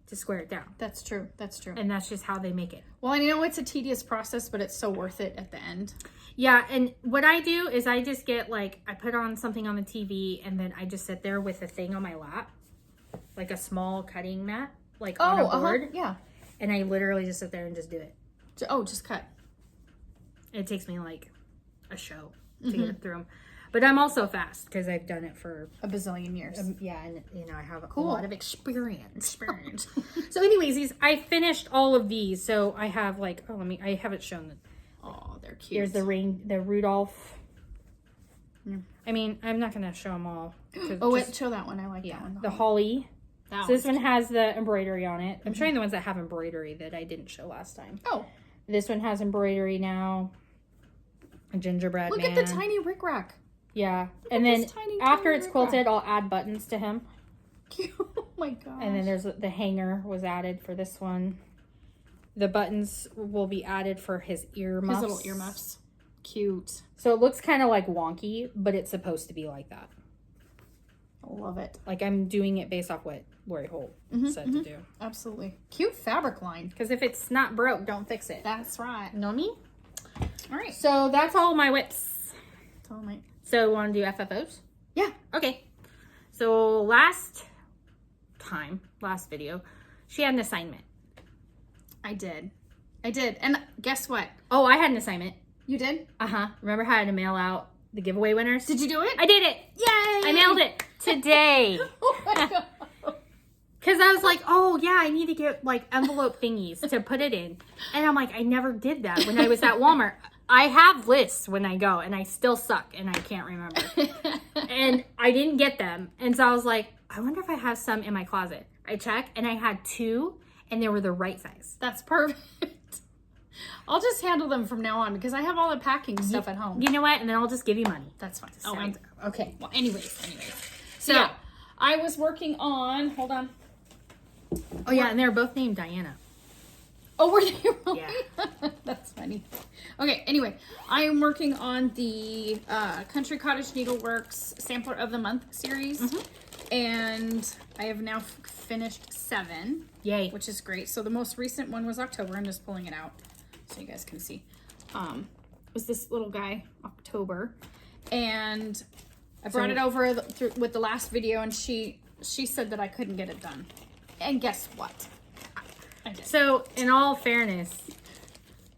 to square it down. That's true. That's true. And that's just how they make it. Well, I know it's a tedious process, but it's so worth it at the end. Yeah, and what I do is I just get like, I put on something on the TV and then I just sit there with a thing on my lap, like a small cutting mat, like on a board. Yeah. And I literally just sit there and just do it. Oh, just cut. It takes me like a show to get it through them. But I'm also fast because I've done it for a bazillion years. Yeah, and I have a lot of experience. So anyways, I finished all of these. So I have like, I haven't shown Oh, they're cute. Here's the Rudolph. Mm. I mean, I'm not going to show them all. Oh, wait, show that one. I like that one. The holly. That So this one has the embroidery on it. I'm showing the ones that have embroidery that I didn't show last time. Oh. This one has embroidery now. A gingerbread Look man. at the tiny rickrack. Yeah. Look And at then this tiny, after tiny it's rickrack. quilted, I'll add buttons to him. Cute. Oh my gosh. And then there's the hanger was added for this one. The buttons will be added for his earmuffs. His little earmuffs. Cute. So it looks kind of like wonky, but it's supposed to be like that. I love it. Like I'm doing it based off what Lori Holt said to do. Absolutely. Cute fabric line. Because if it's not broke, don't fix it. That's right. Know me? All right. So that's all my whips. That's all my... So want to do FFOs? Yeah. Okay. So last video, she had an assignment. I did. And guess what? Oh, I had an assignment. You did? Uh-huh. Remember how I had to mail out the giveaway winners? Did you do it? I did it. Yay! I nailed it today. Oh my God. Because I was like, oh, yeah, I need to get, like, envelope thingies to put it in. And I'm like, I never did that when I was at Walmart. I have lists when I go, and I still suck, and I can't remember. And I didn't get them. And so I was like, I wonder if I have some in my closet. I checked, and I had 2, and they were the right size. That's perfect. I'll just handle them from now on because I have all the packing stuff at home. You know what? And then I'll just give you money. That's fine. Okay. Well, anyways. So yeah, I was working on, hold on. Oh, yeah, and they were both named Diana. Oh, were they really? Yeah. That's funny. Okay, anyway, I am working on the Country Cottage Needleworks Sampler of the Month series. And I have now finished 7. Yay. Which is great. So the most recent one was October. I'm just pulling it out so you guys can see. It was this little guy, October. And I brought it over with the last video, and she said that I couldn't get it done. And guess what? I did. So, in all fairness,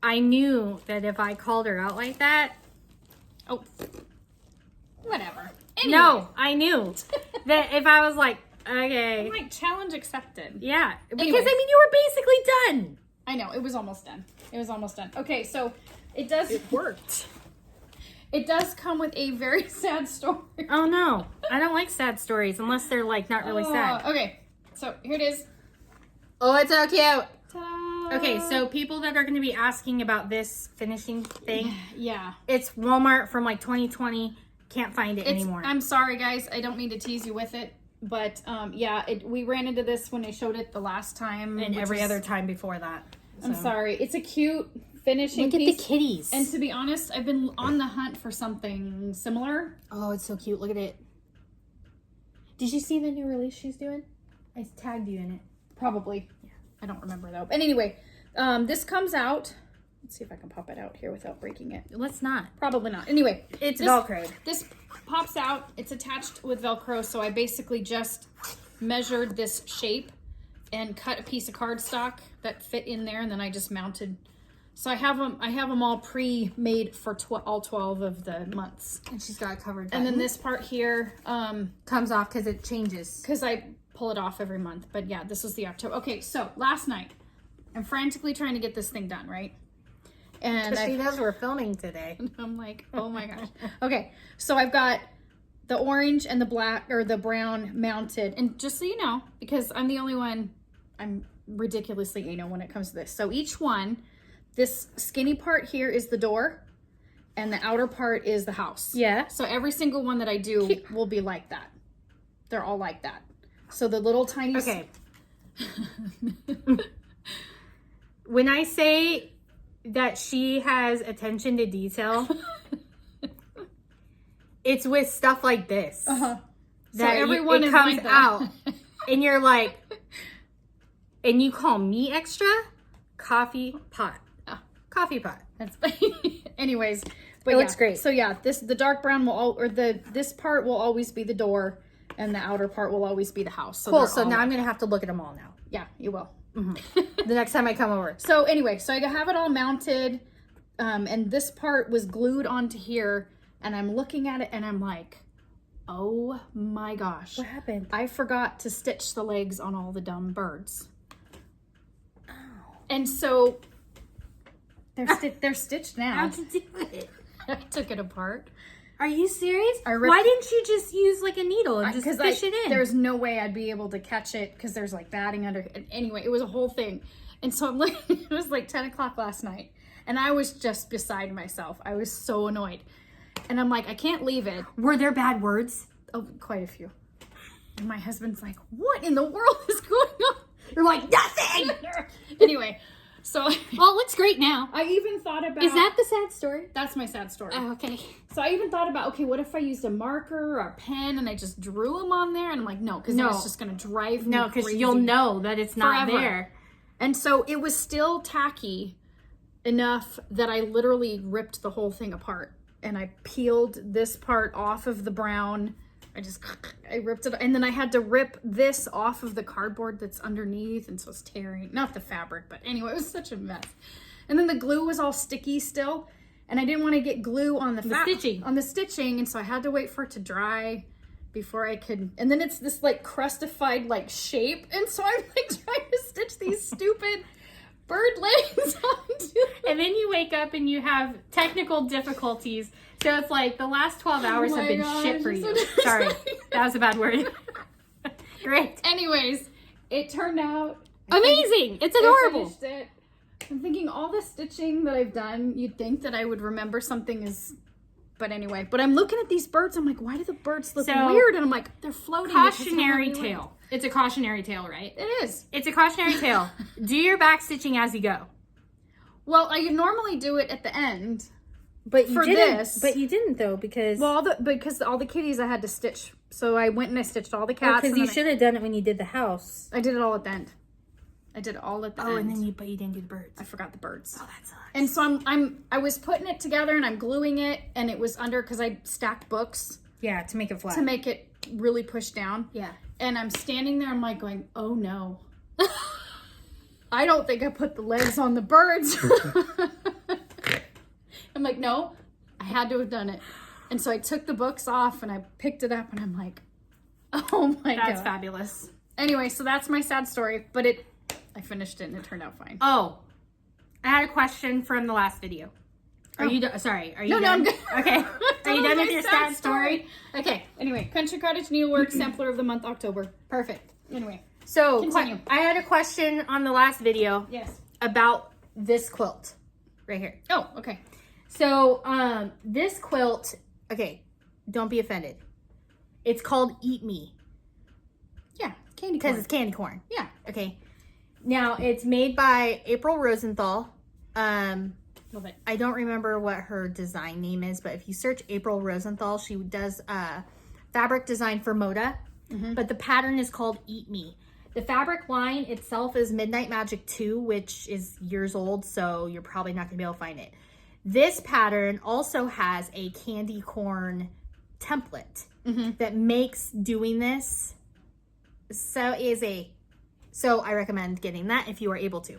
I knew that if I called her out like that... Oh, whatever. Anyway. No, I knew that if I was like, okay. I'm like, challenge accepted. Yeah. Because, Anyways. I mean, you were basically done. I know. It was almost done. Okay, so it does... It worked. It does come with a very sad story. Oh, no. I don't like sad stories unless they're, like, not really sad. Okay, so here it is. Oh, it's so cute. Ta-da! Okay, so people that are going to be asking about this finishing thing, Yeah. it's Walmart from, like, 2020. Can't find it anymore. I'm sorry, guys. I don't mean to tease you with it. But, yeah, we ran into this when I showed it the last time. And every other time before that. I'm sorry. It's a cute finishing Look at piece. the kitties. And to be honest, I've been on the hunt for something similar. Oh, it's so cute. Look at it. Did you see the new release she's doing? I tagged you in it. Probably. Yeah. I don't remember, though. But anyway, this comes out. Let's see if I can pop it out here without breaking it. Let's not. Probably not. Anyway. It's Velcroed. This pops out. It's attached with Velcro, so I basically just measured this shape and cut a piece of cardstock that fit in there, and then I just mounted. So I have them all pre-made for all 12 of the months. And she's got it covered. And then this part here comes off because it changes. because I pull it off every month. But yeah, this was the October. Okay, so last night I'm frantically trying to get this thing done, right? And She knows we're filming today. I'm like, oh my gosh. Okay, so I've got the orange and the black or the brown mounted. And just so you know, because I'm the only one, I'm ridiculously anal when it comes to this. So each one, this skinny part here is the door and the outer part is the house. Yeah. So every single one that I do will be like that. They're all like that. So the little tiny... Okay. When I say that she has attention to detail, it's with stuff like this. Uh-huh. That so everyone it comes like that. out. And you're like... And you call me extra? Coffee pot. Coffee pot. That's anyways, but It looks great. So yeah, the dark brown will this part will always be the door, and the outer part will always be the house. So Cool. So now I'm gonna have to look at them all now. Yeah, you will. The next time I come over. So anyway, so I have it all mounted, and this part was glued onto here, and I'm looking at it, and I'm like, oh my gosh, What happened? I forgot to stitch the legs on all the dumb birds. And so they're stitched now. How'd you do it? I took it apart. Are you serious? ripped- Why didn't you just use like a needle and just fish it in? There's no way I'd be able to catch it because there's like batting under. Anyway, it was a whole thing. And so I'm like, it was like 10 o'clock last night. And I was just beside myself. I was so annoyed. And I'm like, I can't leave it. Were there bad words? Oh, quite a few. And my husband's like, what in the world is going on? You're like, nothing! Anyway, so Well, it looks great now. I even thought about... Is that the sad story? That's my sad story. Oh, okay. So I even thought about, okay, what if I used a marker or a pen and I just drew them on there? And I'm like, no, because then it's just going to drive me No, because crazy. you'll know that it's not Forever. there. And so it was still tacky enough that I literally ripped the whole thing apart. And I peeled this part off of the brown. I ripped it. And then I had to rip this off of the cardboard that's underneath. And so it's tearing, not the fabric, but anyway, it was such a mess. And then the glue was all sticky still. And I didn't want to get glue on the stitching. On the stitching. And so I had to wait for it to dry before I could. And then it's this like crustified like shape. And so I'm like trying to stitch these stupid bird legs onto. And then you wake up and you have technical difficulties. So it's like the last 12 hours have been shit for you. Sorry, that was a bad word. Great. Anyways, it turned out amazing. It's I adorable. finished it. I'm thinking all the stitching that I've done, you'd think that I would remember something is, but anyway. But I'm looking at these birds. I'm like, why do the birds look weird? And I'm like, they're floating. Cautionary tale. It's a cautionary tale, right? It is. It's a cautionary tale. Do your back stitching as you go. Well, I normally do it at the end. But you for didn't, this. But you didn't though, because because all the kitties I had to stitch. So I went and I stitched all the cats. Because you should have done it when you did the house. I did it all at the end. I did it all at the end. And then you didn't do the birds. I forgot the birds. Oh, that sucks. And so I was putting it together and I'm gluing it, and it was under because I stacked books. Yeah, to make it flat. To make it really push down. Yeah. And I'm standing there, I'm like going, oh no. I don't think I put the legs on the birds. I'm like, no, I had to have done it. And so I took the books off and I picked it up and I'm like, oh my God. That's fabulous. Anyway, so that's my sad story, but I finished it and it turned out fine. Oh, I had a question from the last video. Are you done? Sorry, are you done? No, I'm good. Okay. Are you done with your sad story? Okay. Anyway, Country Cottage Needlework Sampler of the Month, October. Perfect. Anyway. So, Continue. I had a question on the last video. Yes. About this quilt right here. Oh, okay. So, this quilt, okay, don't be offended. It's called Eat Me. Yeah, candy corn. Because it's candy corn. Yeah. Okay. Now, it's made by April Rosenthal. Love it. I don't remember what her design name is, but if you search April Rosenthal, she does fabric design for Moda. Mm-hmm. But the pattern is called Eat Me. The fabric line itself is Midnight Magic 2, which is years old, so you're probably not going to be able to find it. This pattern also has a candy corn template that makes doing this so easy. So I recommend getting that if you are able to.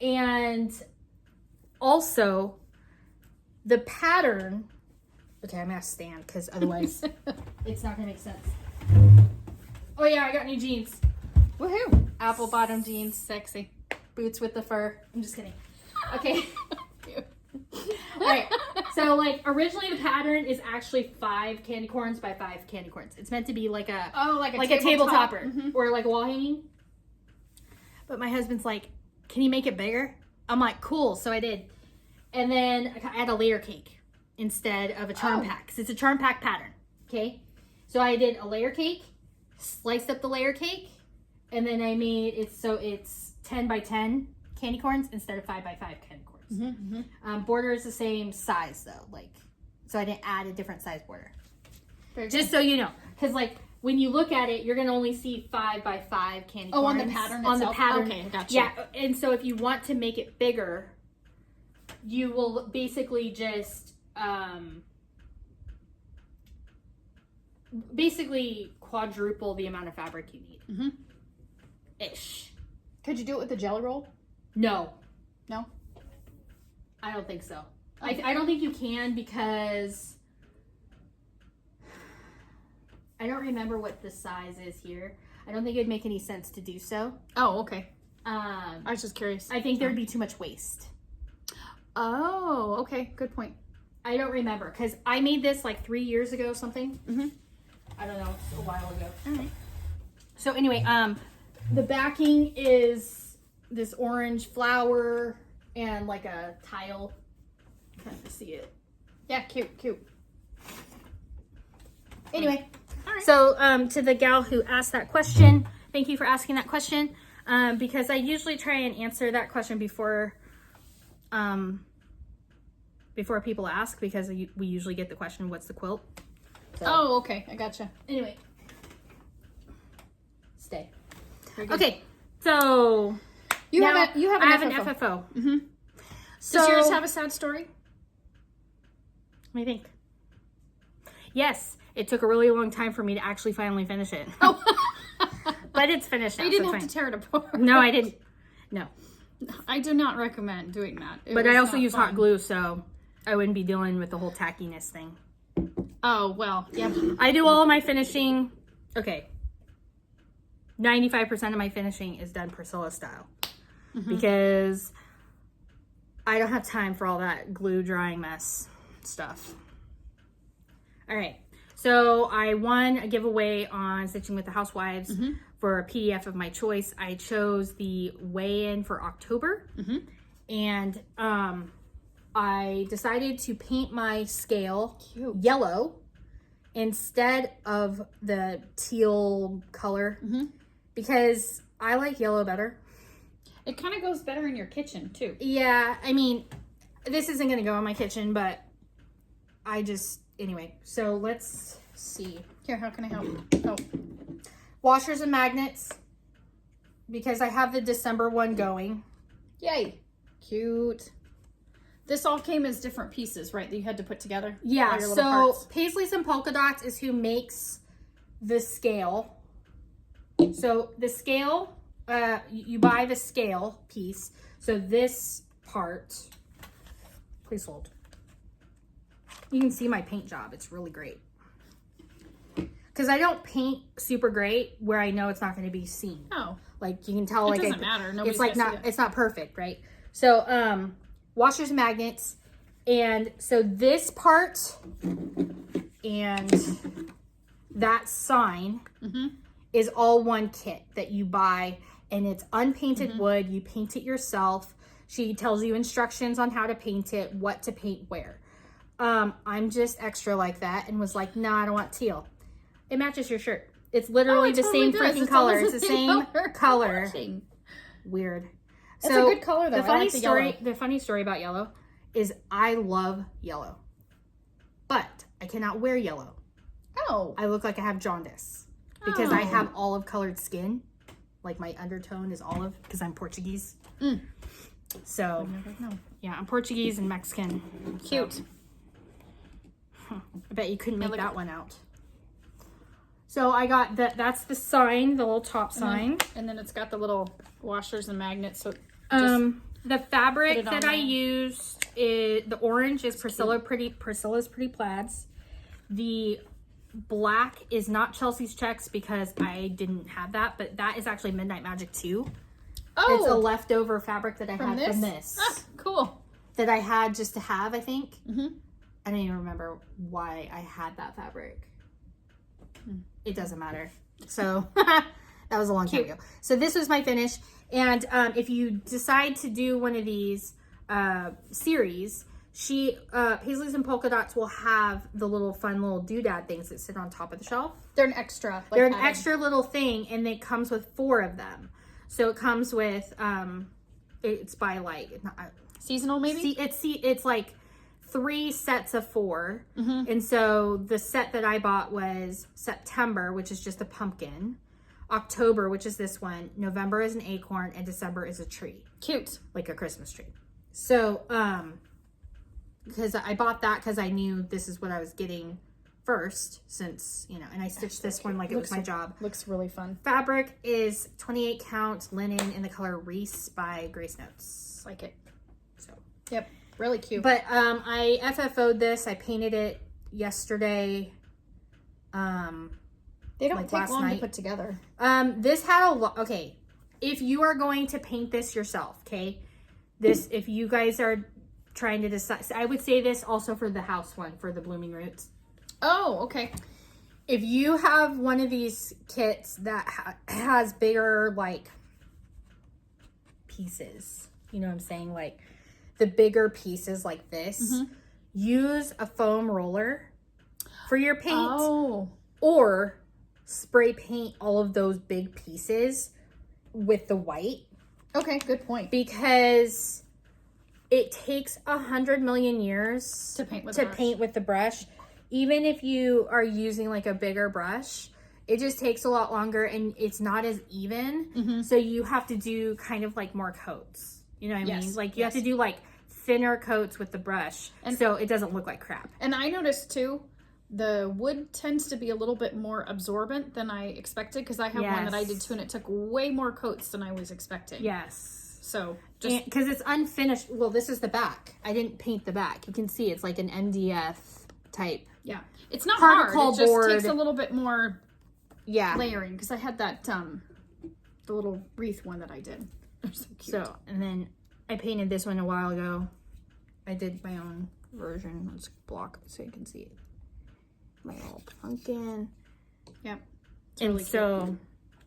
And also the pattern, okay, I'm gonna stand because otherwise it's not gonna make sense. Oh yeah, I got new jeans. Woohoo. Apple bottom jeans, Sexy. boots with the fur. I'm just kidding. Okay. All right. So like originally the pattern is actually 5 candy corns by 5 candy corns. It's meant to be like a a table topper or like a wall hanging. But my husband's like, can you make it bigger? I'm like, cool. So I did. And then I had a layer cake instead of a charm pack. 'Cause it's a charm pack pattern. Okay. So I did a layer cake, sliced up the layer cake, and then I made it so it's 10 by 10 candy corns instead of 5 by 5 candy corns. Border is the same size though. Like, so I didn't add a different size border. Just so you know. Because like, when you look at it, you're going to only see 5 by 5 candy corns. Oh, on the pattern on itself? The pattern. Okay, gotcha. Yeah, and so if you want to make it bigger, you will basically just, basically quadruple the amount of fabric you need. Ish. Could you do it with a jelly roll? No. No? I don't think so. I don't think you can because I don't remember what the size is here. I don't think it'd make any sense to do so. Oh, okay. I was just curious. think there'd be too much waste. Oh, okay. Good point. I don't remember because I made this like 3 years ago or something. Mm-hmm. I don't know, it's a while ago. All right. So anyway, the backing is this orange flower and like a tile. I'm trying to see it. Yeah, cute, cute. Anyway, All right. so to the gal who asked that question, thank you for asking that question. Because I usually try and answer that question before people ask, because we usually get the question, what's the quilt? So, Oh, okay. I gotcha. anyway. Stay. Very good. Okay, so You now have an I have an FFO. FFO. Mm-hmm. So, Does yours have a sad story? Let me think. Yes, it took a really long time for me to actually finally finish it. Oh. But it's finished now, You didn't so have it's to tear it apart. fine. No, I didn't. No. I do not recommend doing that. But I also not use fun. hot glue, so I wouldn't be dealing with the whole tackiness thing. Oh, well, yeah. I do all of my finishing. Okay. 95% of my finishing is done Priscilla style. Mm-hmm. Because I don't have time for all that glue drying mess stuff. All right. So I won a giveaway on Stitching with the Housewives for a PDF of my choice. I chose the weigh-in for October. And I decided to paint my scale yellow instead of the teal color because I like yellow better. It kind of goes better in your kitchen, too. Yeah, I mean, this isn't going to go in my kitchen, but I just... Anyway, so let's see. Here, how can I help? Oh. Washers and magnets, because I have the December one going. Yay. Cute. This all came as different pieces, right, that you had to put together? Yeah, All your little so parts. Paisleys and Polka Dots is who makes the scale. So the scale, you buy the scale piece. So this part, please hold. You can see my paint job. It's really great. Because I don't paint super great where I know it's not going to be seen. Oh. Like you can tell, It like doesn't matter. Nobody's it's like gonna not, see it. it's not perfect, right? So washers and magnets, and so this part and that sign is all one kit that you buy, and it's unpainted wood. You paint it yourself. She tells you instructions on how to paint it, what to paint where. I'm just extra like that and was like, no, I don't want teal. It matches your shirt. It's literally the same freaking color. It's the same color. Matching. Weird. It's a good color though. The funny I like the story, yellow. the funny story about yellow is I love yellow, but I cannot wear yellow. Oh. I look like I have jaundice because I have olive colored skin. Like my undertone is olive because I'm Portuguese. So yeah, I'm Portuguese and Mexican. Cute. So. I bet you couldn't make look that one out. So I got that's the sign, the little top sign. And then it's got the little washers and magnets. So the fabric put it on that I there. used is the orange is Priscilla's Pretty Plaids. The black is not Chelsea's Checks because I didn't have that, but that is actually Midnight Magic 2. Oh, It's a leftover fabric that I from had this? from this. Ah, cool. That I had just to have, I think. I don't even remember why I had that fabric. It doesn't matter. So that was a long time ago. So this was my finish. And if you decide to do one of these series, Paisleys and Polka Dots will have the little fun little doodad things that sit on top of the shelf. They're an extra. Like They're an added. extra little thing, and it comes with 4 of them. So it comes with, it's by like, Seasonal maybe? it's like 3 sets of 4. And so the set that I bought was September, which is just a pumpkin, October, which is this one, November is an acorn, and December is a tree. Cute. Like a Christmas tree. So, because I bought that because I knew this is what I was getting first, since, you know, and I stitched this one like it was my job. Looks really fun. Fabric is 28 count linen in the color Reese by Grace Notes. Like it. So, Yep. Really cute. but I FFO'd this. I painted it yesterday. they don't like take last long to night. put together. This had a lot. Okay, if you are going to paint this yourself, okay, this if you guys are trying to decide. I would say this also for the house one, for the Blooming Roots. Oh, okay. If you have one of these kits that has bigger, like, pieces, you know what I'm saying? Like, the bigger pieces like this, use a foam roller for your paint. Oh. Or spray paint all of those big pieces with the white. Okay, good point. Because it takes 100 million years To paint with the brush. Even if you are using like a bigger brush, it just takes a lot longer and it's not as even. So you have to do kind of like more coats. You know what I mean? Like you have to do like thinner coats with the brush, and so it doesn't look like crap. And I noticed too, the wood tends to be a little bit more absorbent than I expected, because I have one that I did too, and it took way more coats than I was expecting. Yes. So just because it's unfinished. Well, this is the back. I didn't paint the back. You can see it's like an MDF type. Yeah, it's not particle hard. It just board. takes a little bit more Yeah. layering, because I had that the little wreath one that I did. They're so cute. So, and then I painted this one a while ago. I did my own version. Let's block it so you can see it. My little pumpkin. Yep. And really so, cute.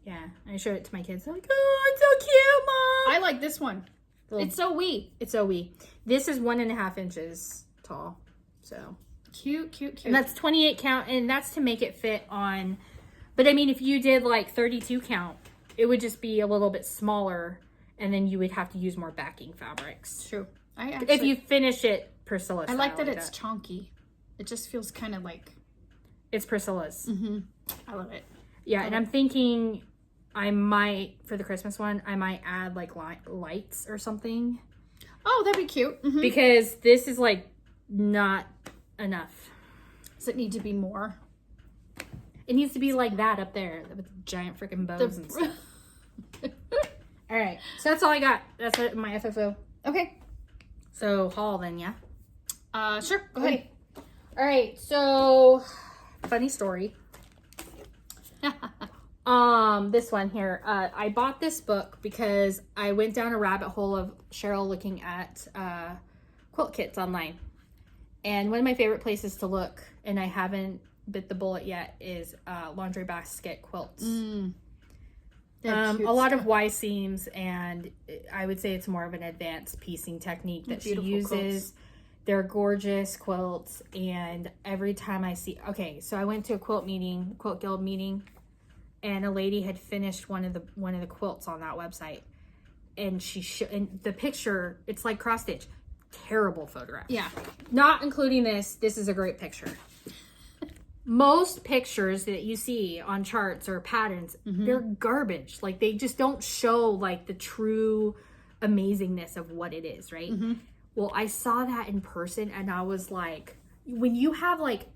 yeah, I showed it to my kids. They're like, oh, it's so cute, Mom. I like this one. It's so wee. It's so wee. This is 1.5 inches tall. So cute, cute, cute. and that's 28 count, and that's to make it fit on. But I mean, if you did like 32 count, it would just be a little bit smaller, and then you would have to use more backing fabrics. True. If you finish it Priscilla style. I like that it's chunky. It just feels kind of like... It's Priscilla's. I love it. Yeah, and I'm thinking I might, for the Christmas one, I might add like lights or something. Oh, that'd be cute. Because this is like not enough. Does it need to be more? It needs to be like that up there with giant freaking bows and stuff. All right, so that's all I got. That's my FFO. Okay. So haul then, yeah. Sure. Go ahead. All right. So funny story. This one here. I bought this book because I went down a rabbit hole of Cheryl looking at quilt kits online, and one of my favorite places to look, and I haven't bit the bullet yet, is laundry basket quilts. A lot of Y seams, and I would say it's more of an advanced piecing technique that she uses. Quilts. They're gorgeous quilts, and every time I see... Okay, so I went to a quilt guild meeting, and a lady had finished one of the quilts on that website, and and the picture, it's like cross stitch. Terrible photograph. Yeah. Not including this. This is a great picture. Most pictures that you see on charts or patterns, they're garbage. Like, they just don't show like the true amazingness of what it is, right? Well, I saw that in person, and I was like, when you have like,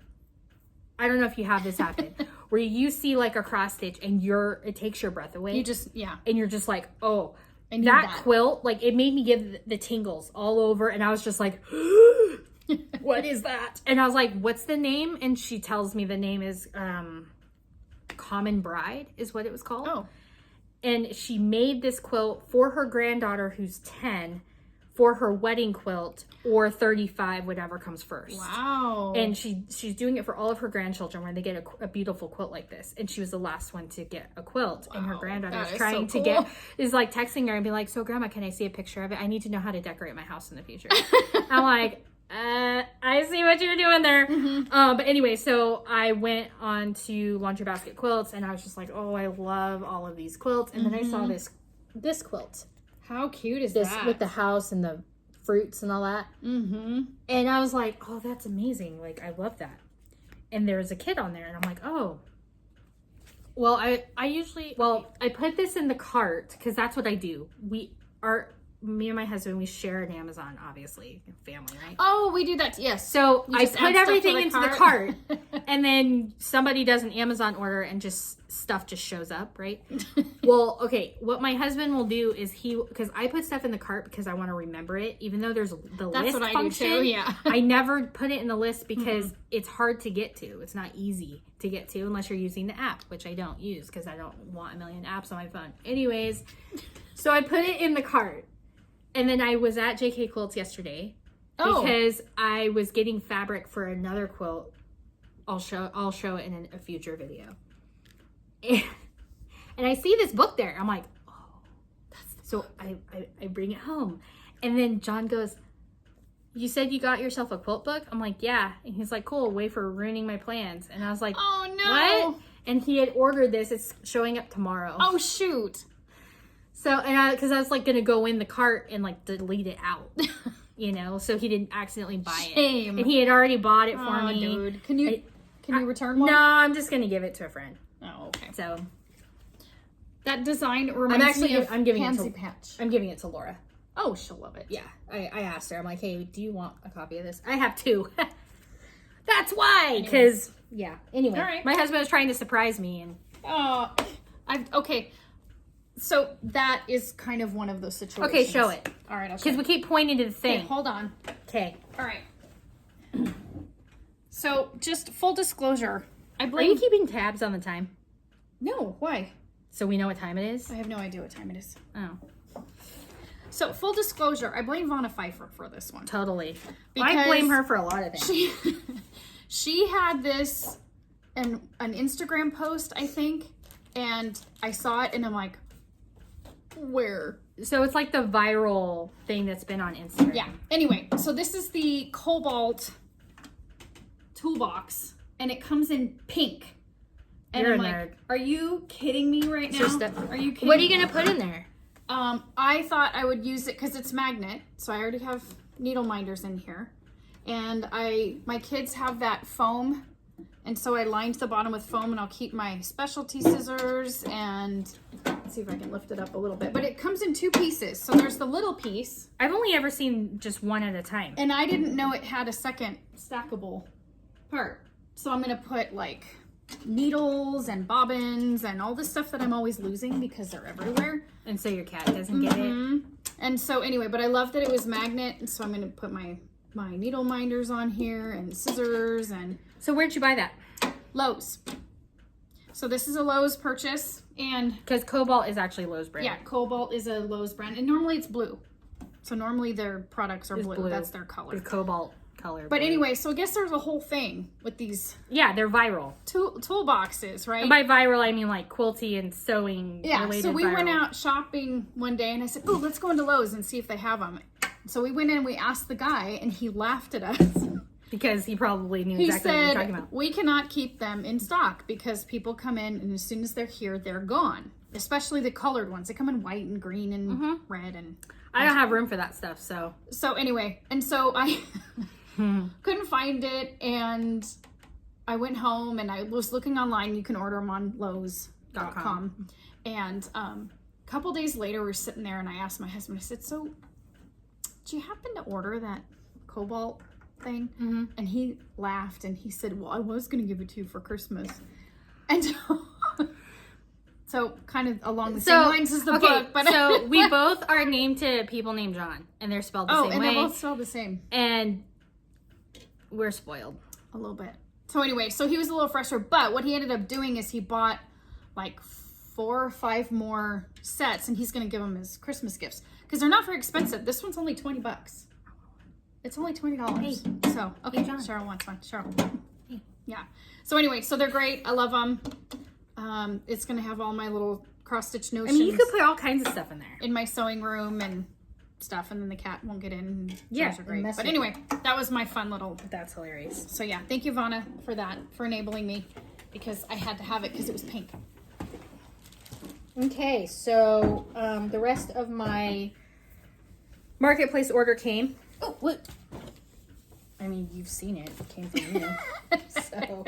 I don't know if you have this happen, where you see like a cross stitch and it takes your breath away. And you're just like, oh, that quilt, like, it made me give the tingles all over, and I was just like, what is that? And I was like, what's the name? And she tells me the name is Common Bride is what it was called. Oh. And she made this quilt for her granddaughter who's 10 for her wedding quilt, or 35, whatever comes first. Wow. And she's doing it for all of her grandchildren, where they get a beautiful quilt like this. And she was the last one to get a quilt. Wow. And her granddaughter is trying to get, is like texting her and be like, so Grandma, can I see a picture of it? I need to know how to decorate my house in the future. I'm like, I see what you're doing there. But anyway, so I went on to Laundry Basket Quilts, and I was just like, oh, I love all of these quilts. And then I saw this quilt. How cute is that? With the house and the fruits and all that. And I was like, oh, that's amazing. Like, I love that. And there's a kid on there, and I'm like, oh. Well, I put this in the cart, because that's what I do. Me and my husband, we share an Amazon, obviously, family, right? Oh, we do that. Yes. So I put everything into the cart, and then somebody does an Amazon order, and just stuff just shows up, right? Well, okay. What my husband will do is because I put stuff in the cart because I want to remember it, even though there's the list function. That's what I do too. Yeah. I never put it in the list because it's hard to get to. It's not easy to get to unless you're using the app, which I don't use because I don't want a million apps on my phone. Anyways, so I put it in the cart. And then I was at JK Quilts yesterday, because I was getting fabric for another quilt. I'll show it in a future video. And I see this book there. I'm like, oh, that's so I bring it home. And then John goes, you said you got yourself a quilt book? I'm like, yeah. And he's like, cool, way for ruining my plans. And I was like, oh no. What? And he had ordered this. It's showing up tomorrow. Oh shoot. So, and because I was like going to go in the cart and like delete it out, you know, so he didn't accidentally buy it. Shame. And he had already bought it for me. Dude. Can you return one? No, I'm just going to give it to a friend. Oh, okay. So that design reminds me of I'm giving Pansy it to, Patch. I'm giving it to Laura. Oh, she'll love it. Yeah. I asked her, I'm like, hey, do you want a copy of this? I have 2. That's why. Because, yeah. Anyway, all right. My husband was trying to surprise me. And okay. So that is kind of one of those situations. Okay, show it. All right, I'll show because we keep pointing to the thing. Okay, hold on. Okay. All right. So just full disclosure, I Are blame. you keeping tabs on the time? No, why? So we know what time it is? I have no idea what time it is. Oh. So full disclosure, I blame Vanna Pfeiffer for this one. Totally. Because I blame her for a lot of things. She had this an Instagram post, I think, and I saw it and I'm like, where? So it's like the viral thing that's been on Instagram. Yeah. Anyway, so this is the Cobalt toolbox and it comes in pink. And You're I'm a like, nerd. are you kidding me right now? Are you kidding What are you me? going to put in there? I thought I would use it because it's magnet. So I already have needle minders in here. And my kids have that foam. And so I lined the bottom with foam and I'll keep my specialty scissors and let's see if I can lift it up a little bit. But it comes in 2 pieces. So there's the little piece. I've only ever seen just one at a time. And I didn't know it had a second stackable part. So I'm going to put like needles and bobbins and all this stuff that I'm always losing because they're everywhere. And so your cat doesn't get it. And so anyway, but I love that it was magnet. And so I'm going to put my needle minders on here and scissors. And So where'd you buy that? Lowe's. So this is a Lowe's purchase. And Because Cobalt is actually Lowe's brand. yeah, Cobalt is a Lowe's brand. And normally it's blue. So normally their products are blue. That's their color. The Cobalt color. But blue. anyway, so I guess there's a whole thing with these Yeah, they're viral. toolboxes, right? And by viral, I mean like quilty and sewing related so we viral. went out shopping one day and I said, oh, let's go into Lowe's and see if they have them. So we went in and we asked the guy and he laughed at us. Because he probably knew He exactly what you're talking said, about. we cannot keep them in stock because people come in and as soon as they're here, they're gone. Especially the colored ones. They come in white and green and red. And I don't have room for that stuff, so. so anyway, and so I couldn't find it and I went home and I was looking online. You can order them on Lowe's.com. And a couple days later, we're sitting there and I asked my husband, I said, so do you happen to order that Cobalt thing? And he laughed and he said, well, I was going to give it to you for Christmas. And so kind of along the same lines as the book. But so we both are named to people named John, and they're spelled the same and way. they're both spelled the same. And we're spoiled. A little bit. So anyway, so he was a little frustrated, but what he ended up doing is he bought like 4 or 5 more sets and he's going to give them as Christmas gifts because they're not very expensive. This one's only $20. It's only $20. Hey. So, okay, John. Cheryl wants one. Cheryl. Hey. Yeah. So anyway, so they're great. I love them. It's going to have all my little cross-stitch I notions mean, you could put all kinds of stuff in there. in my sewing room and stuff, and then the cat won't get in. And Yeah, those are great. mess But with anyway, that was my fun little. That's hilarious. So yeah, thank you, Vanna, for that, for enabling me, because I had to have it because it was pink. Okay, so the rest of my marketplace order came. Oh, what? I mean, you've seen it. It came from you. So,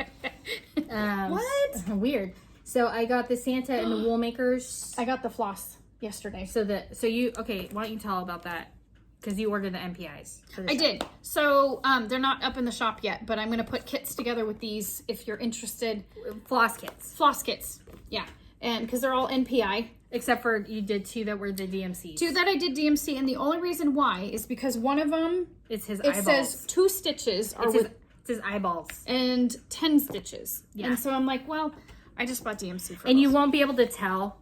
What? Weird. So I got the Santa and the Wool Makers. I got the floss yesterday. So you okay? Why don't you tell about that? Because you ordered the MPIs. I did. So they're not up in the shop yet, but I'm going to put kits together with these if you're interested. Floss kits. Floss kits. Yeah. And because they're all NPI. Except for you did 2 that were the DMCs. 2 that I did DMC, and the only reason why is because one of them, It's his it eyeballs. says 2 stitches are it's with his eyeballs. and 10 stitches. Yeah. And so I'm like, well, I just bought DMC for And you those. won't be able to tell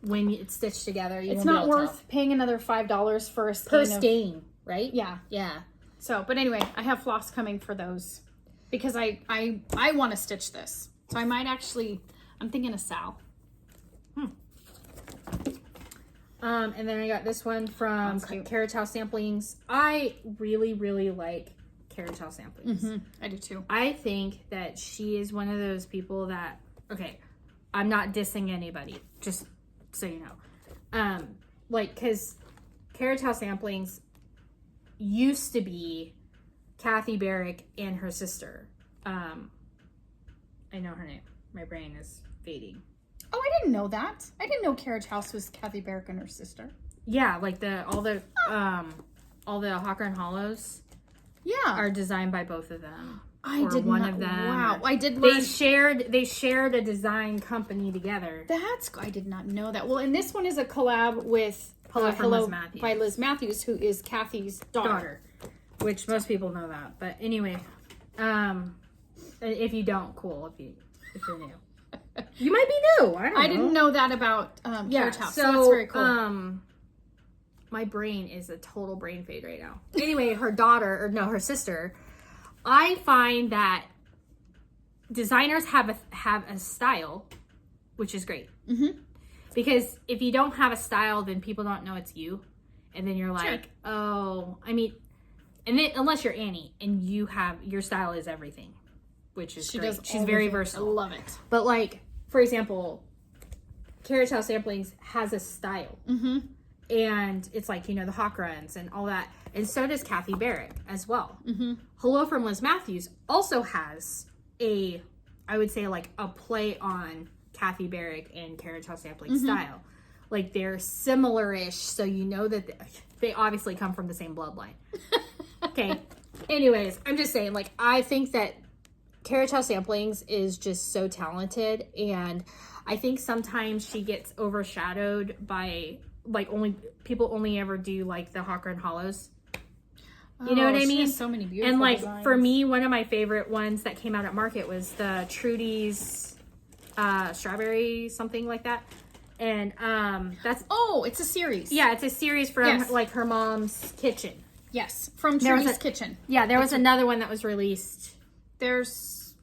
when it's stitched together. It's not worth paying another $5 for a skein per of- skein, right? Yeah. Yeah. So, but anyway, I have floss coming for those because I want to stitch this. So I might actually, I'm thinking of Sal. And then I got this one from Carrot House Samplings. I really, really like Carrot House Samplings. I do too. I think that she is one of those people that, okay, I'm not dissing anybody, just so you know. Like, because Carrot House Samplings used to be Kathy Barrick and her sister. I know her name. My brain is fading. Oh, I didn't know that. I didn't know Carriage House was Kathy Barrick and her sister. Yeah, like all the Hawker and Hollows. Yeah, are designed by both of them. I did one not, of them. Wow, I did learn. They shared a design company together. I did not know that. Well, and this one is a collab with Liz Matthews. by Liz Matthews, who is Kathy's daughter. Which most people know that. But anyway, if you don't, cool. If you're new. You might be new. I don't know. I didn't know that about Carriage House. So that's very cool. My brain is a total brain fade right now. Anyway, her sister. I find that designers have a style, which is great. Because if you don't have a style, then people don't know it's you, and then you're like, oh, I mean, and then unless you're Annie and your style is everything. Which is great. She's very versatile. I love it. But like, for example, Carriage House Samplings has a style. And it's like, the hawk runs and all that. And so does Kathy Barrick as well. Hello from Liz Matthews also has I would say like a play on Kathy Barrick and Carriage House Sampling style. Like they're similar-ish, so you know that they obviously come from the same bloodline. Okay. Anyways, I'm just saying, like, I think that Carriage House Samplings is just so talented, and I think sometimes she gets overshadowed by like people only ever do like the Hawker and Hollows. You know what I mean? She has so many beautiful and like designs. For me, one of my favorite ones that came out at market was the Trudy's strawberry something like that. And that's it's a series. Yeah, it's a series from like her mom's kitchen. Yes, from Trudy's kitchen. Yeah, there was another one that was released. It was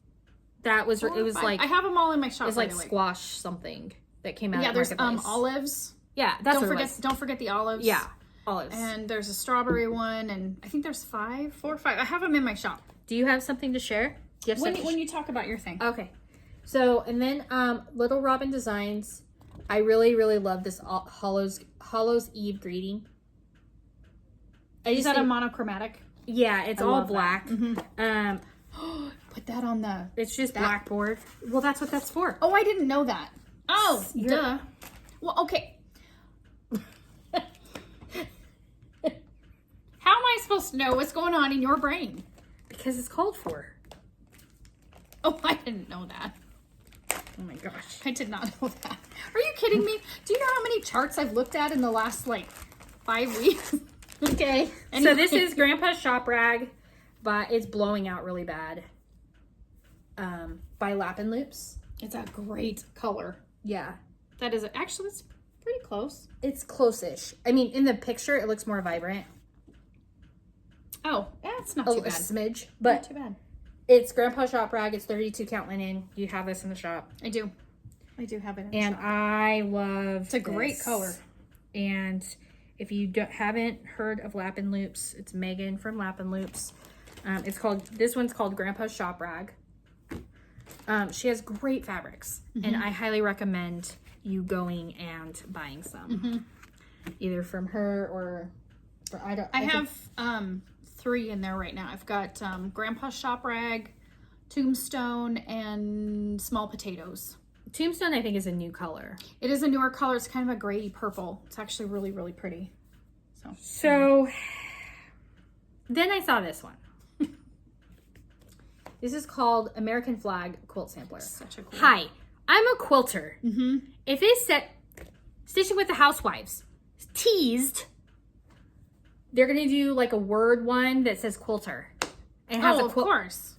like I have them all in my shop. It was like squash something that came out. Yeah, there's olives. Yeah, don't forget the olives. Yeah, olives. And there's a strawberry one, and I think there's 4 or 5. I have them in my shop. Do you have something to share? When you talk about your thing. Okay. So, and then Little Robin Designs. I really, really love this Hollows Eve greeting. Is that a monochromatic? Yeah, it's all black. Put that on the... It's just blackboard. Well, that's what that's for. Oh, I didn't know that. Oh, duh. Well, okay. How am I supposed to know what's going on in your brain? Because it's called for. Oh, I didn't know that. Oh my gosh. I did not know that. Are you kidding me? Do you know how many charts I've looked at in the last, 5 weeks? Okay. Anyway. So this is Grandpa's Shop Rag, but it's blowing out really bad. By Lap and Loops. It's a great color. Yeah. That is, actually, it's pretty close. It's close-ish. I mean, in the picture, it looks more vibrant. Oh, it's not too bad. A smidge, but not too bad. It's Grandpa's Shop Rag. It's 32 count linen. You have this in the shop. I do have it in the and shop. I love It's a great color. And if you haven't heard of Lap and Loops, it's Megan from Lap and Loops. This one's called Grandpa's Shop Rag. She has great fabrics, and I highly recommend you going and buying some, either from her or I have 3 in there right now. I've got Grandpa's Shop Rag, Tombstone, and Small Potatoes. Tombstone, I think, is a new color. It is a newer color. It's kind of a grady purple. It's actually really, really pretty. So then I saw this one. This is called American Flag Quilt Sampler. Such a cool. Hi, I'm a quilter. If it said Stitching with the Housewives teased, they're going to do like a word one that says quilter. And has of course.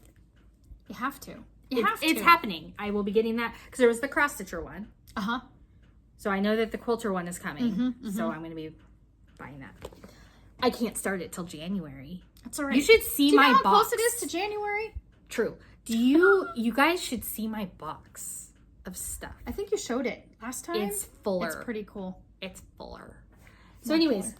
You have to. It's happening. I will be getting that because there was the cross stitcher one. So I know that the quilter one is coming. So I'm going to be buying that. I can't start it till January. That's all right. You should see Do you my know how box. close it is to January? True. You guys should see my box of stuff. I think you showed it last time. It's fuller. It's pretty cool. It's fuller. So anyways,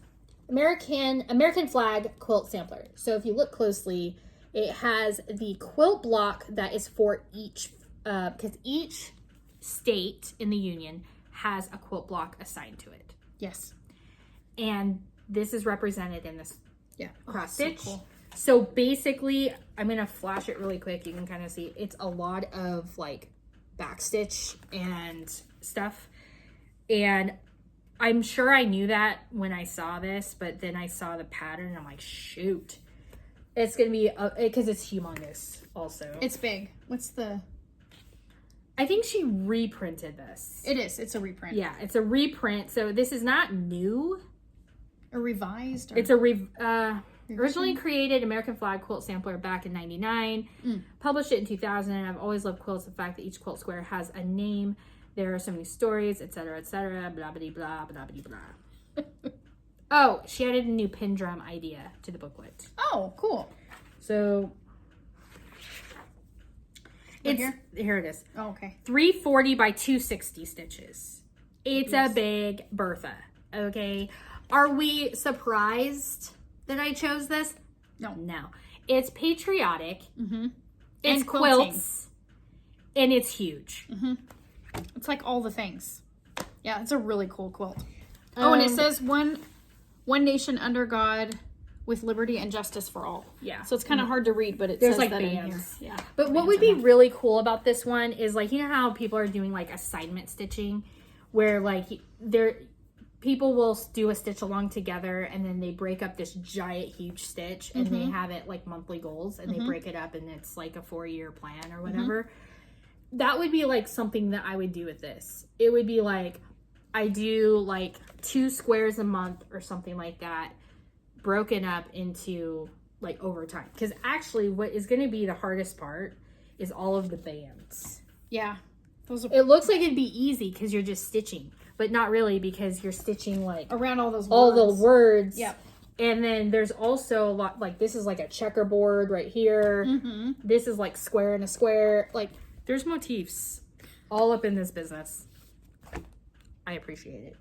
American flag quilt sampler. So if you look closely, it has the quilt block that is for each, because each state in the Union has a quilt block assigned to it. Yes. And this is represented in this cross stitch. So cool. So basically, I'm going to flash it really quick. You can kind of see it's a lot of like backstitch and stuff. And I'm sure I knew that when I saw this, but then I saw the pattern and I'm like, shoot. It's going to be, because it's humongous also. It's big. What's the... I think she reprinted this. It is. It's a reprint. Yeah, it's a reprint. So this is not new. A revised? Or... It's a originally created American flag quilt sampler back in '99. Published it in 2000. And I've always loved quilts. The fact that each quilt square has a name. There are so many stories, etc., etc. Blah blah blah blah blah blah. Oh, she added a new pin drum idea to the booklet. Oh, cool. So it's here it is. Oh, okay. 340 by 260 stitches. It's a big Bertha. Okay. Are we surprised that I chose this? No. No. It's patriotic. Mm-hmm. It's and quilting. quilts. And it's huge. Mm-hmm. It's like all the things. Yeah, it's a really cool quilt. Oh, and it says one nation under God with liberty and justice for all. Yeah. So it's kind of hard to read, but There's says like that in here. bands. Yeah. But what would be really cool about this one is like, you know how people are doing like assignment stitching where like people will do a stitch along together and then they break up this giant huge stitch and they have it like monthly goals and they break it up and it's like a 4-year plan or whatever. That would be like something that I would do with this. It would be like, I do like 2 squares a month or something like that, broken up into like overtime. Because actually what is going to be the hardest part is all of the bands. Yeah. It looks like it'd be easy because you're just stitching, but not really because you're stitching like around all those words. All the words. Yep. And then there's also a lot, like this is like a checkerboard right here. This is like square and a square. Like there's motifs all up in this business. I appreciate it.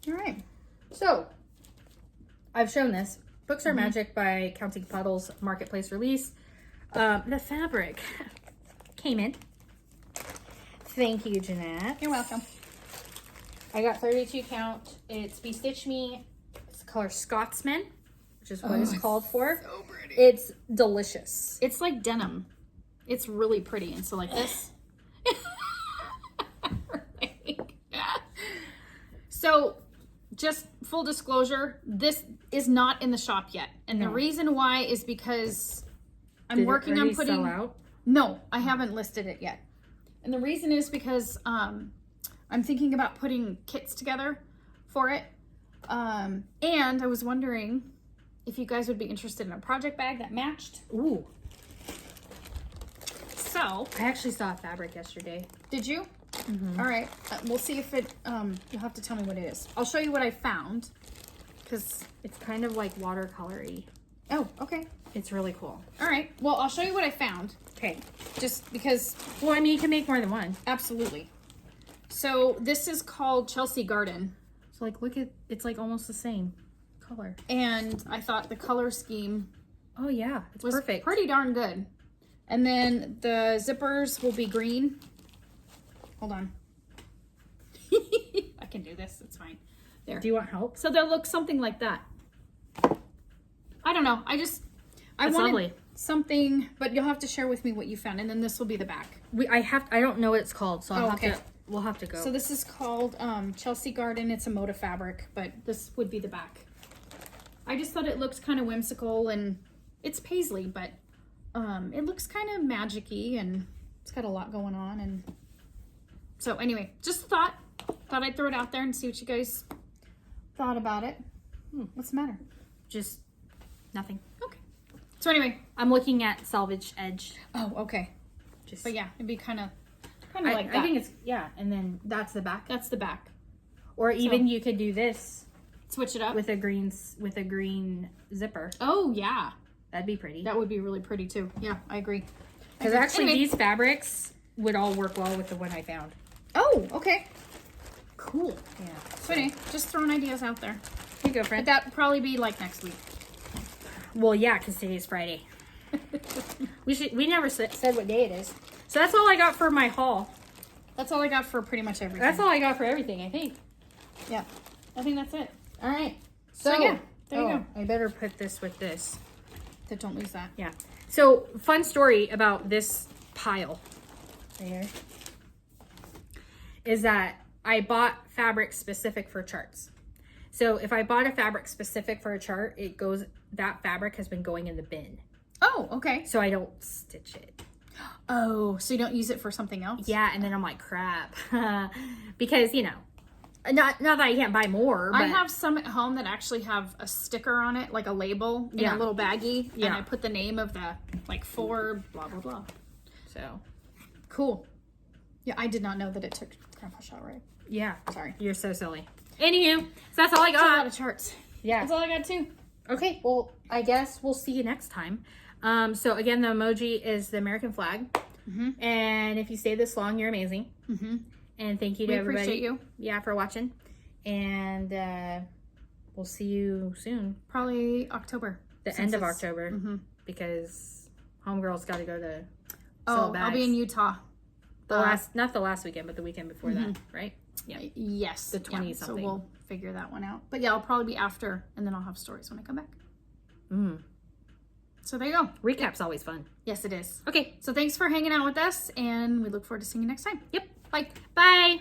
All right. So I've shown this. Books Are Magic by Counting Puddles Marketplace release. The fabric came in. Thank you, Jeanette. You're welcome. I got 32 count. It's Be Stitch Me. It's the color Scotsman, which is what it's called for. So pretty. It's delicious. It's like denim. It's really pretty. And so like this. So just full disclosure, this is not in the shop yet. And the reason why is because I'm working on putting... Sell out? No, I haven't listed it yet. And the reason is because I'm thinking about putting kits together for it. And I was wondering if you guys would be interested in a project bag that matched. Ooh. So... I actually saw a fabric yesterday. Did you? All right. We'll see if it... you'll have to tell me what it is. I'll show you what I found. Because... It's kind of like watercolory. Oh, okay. It's really cool. All right. Well, I'll show you what I found. Okay. Just because... Well, I mean, you can make more than one. Absolutely. So this is called Chelsea Garden. So like, look at, it's like almost the same color. And I thought the color scheme Oh yeah, it's was perfect. pretty darn good. And then the zippers will be green. Hold on. I can do this. It's fine. There. Do you want help? So they'll look something like that. I don't know. I That's wanted lovely. something, but you'll have to share with me what you found, and then this will be the back. I don't know what it's called, so Okay. we'll have to go. So this is called Chelsea Garden. It's a motif fabric, but this would be the back. I just thought it looked kind of whimsical, and it's paisley, but it looks kind of magic-y, and it's got a lot going on. And so anyway, just thought I'd throw it out there and see what you guys thought about it. What's the matter? Just nothing. Okay. So anyway, I'm looking at Salvage Edge. oh, okay. Just, But yeah, it'd be kind of I, like that. I think it's, yeah, and then that's the back. That's the back. Or even you could do this Switch it up. with a green zipper. Oh yeah, That'd be pretty. That would be really pretty too. Yeah, I agree. Because actually these fabrics would all work well with the one I found. Oh, okay. Cool. Yeah. So anyway, just throwing ideas out there. Here you go, But friend. that would probably be like next week. Well, yeah, because today's Friday. We never said what day it is. So that's all I got for my haul. That's all I got for pretty much everything. That's all I got for everything, I think. Yeah. I think that's it. All right. So yeah, there you go. I better put this with this. So don't lose that. Yeah. So, fun story about this pile right here is that I bought fabric specific for charts. So, if I bought a fabric specific for a chart, that fabric has been going in the bin. Oh, okay. So, I don't stitch it. Oh, so you don't use it for something else? Yeah, and then I'm like, crap. Because, not that I can't buy more, but I have some at home that actually have a sticker on it, like a label in a little baggie. Yeah. And I put the name of the, for blah, blah, blah. So, Cool. Yeah, I did not know that it took grandpa shot, right? yeah. Sorry. You're so silly. Anywho, so that's all I That's a lot got. of charts. Yeah. That's all I got too. Okay, well, I guess we'll see you next time. So again, the emoji is the American flag. Mm-hmm. And if you stay this long, you're amazing. Mm-hmm. And thank you to We everybody. appreciate you. Yeah, for watching. And we'll see you soon. Probably October. The Since end of it's- October. Mm-hmm. Because homegirl's got to go to Oh, sell I'll bags. be in Utah. Not the last weekend, but the weekend before that, right? Yeah. Yes. The 20 So something. we'll figure that one out. But yeah, I'll probably be after, and then I'll have stories when I come back. So there you go. Recap's always fun. Yes, it is. Okay. So thanks for hanging out with us, and we look forward to seeing you next time. Yep. Bye. Bye.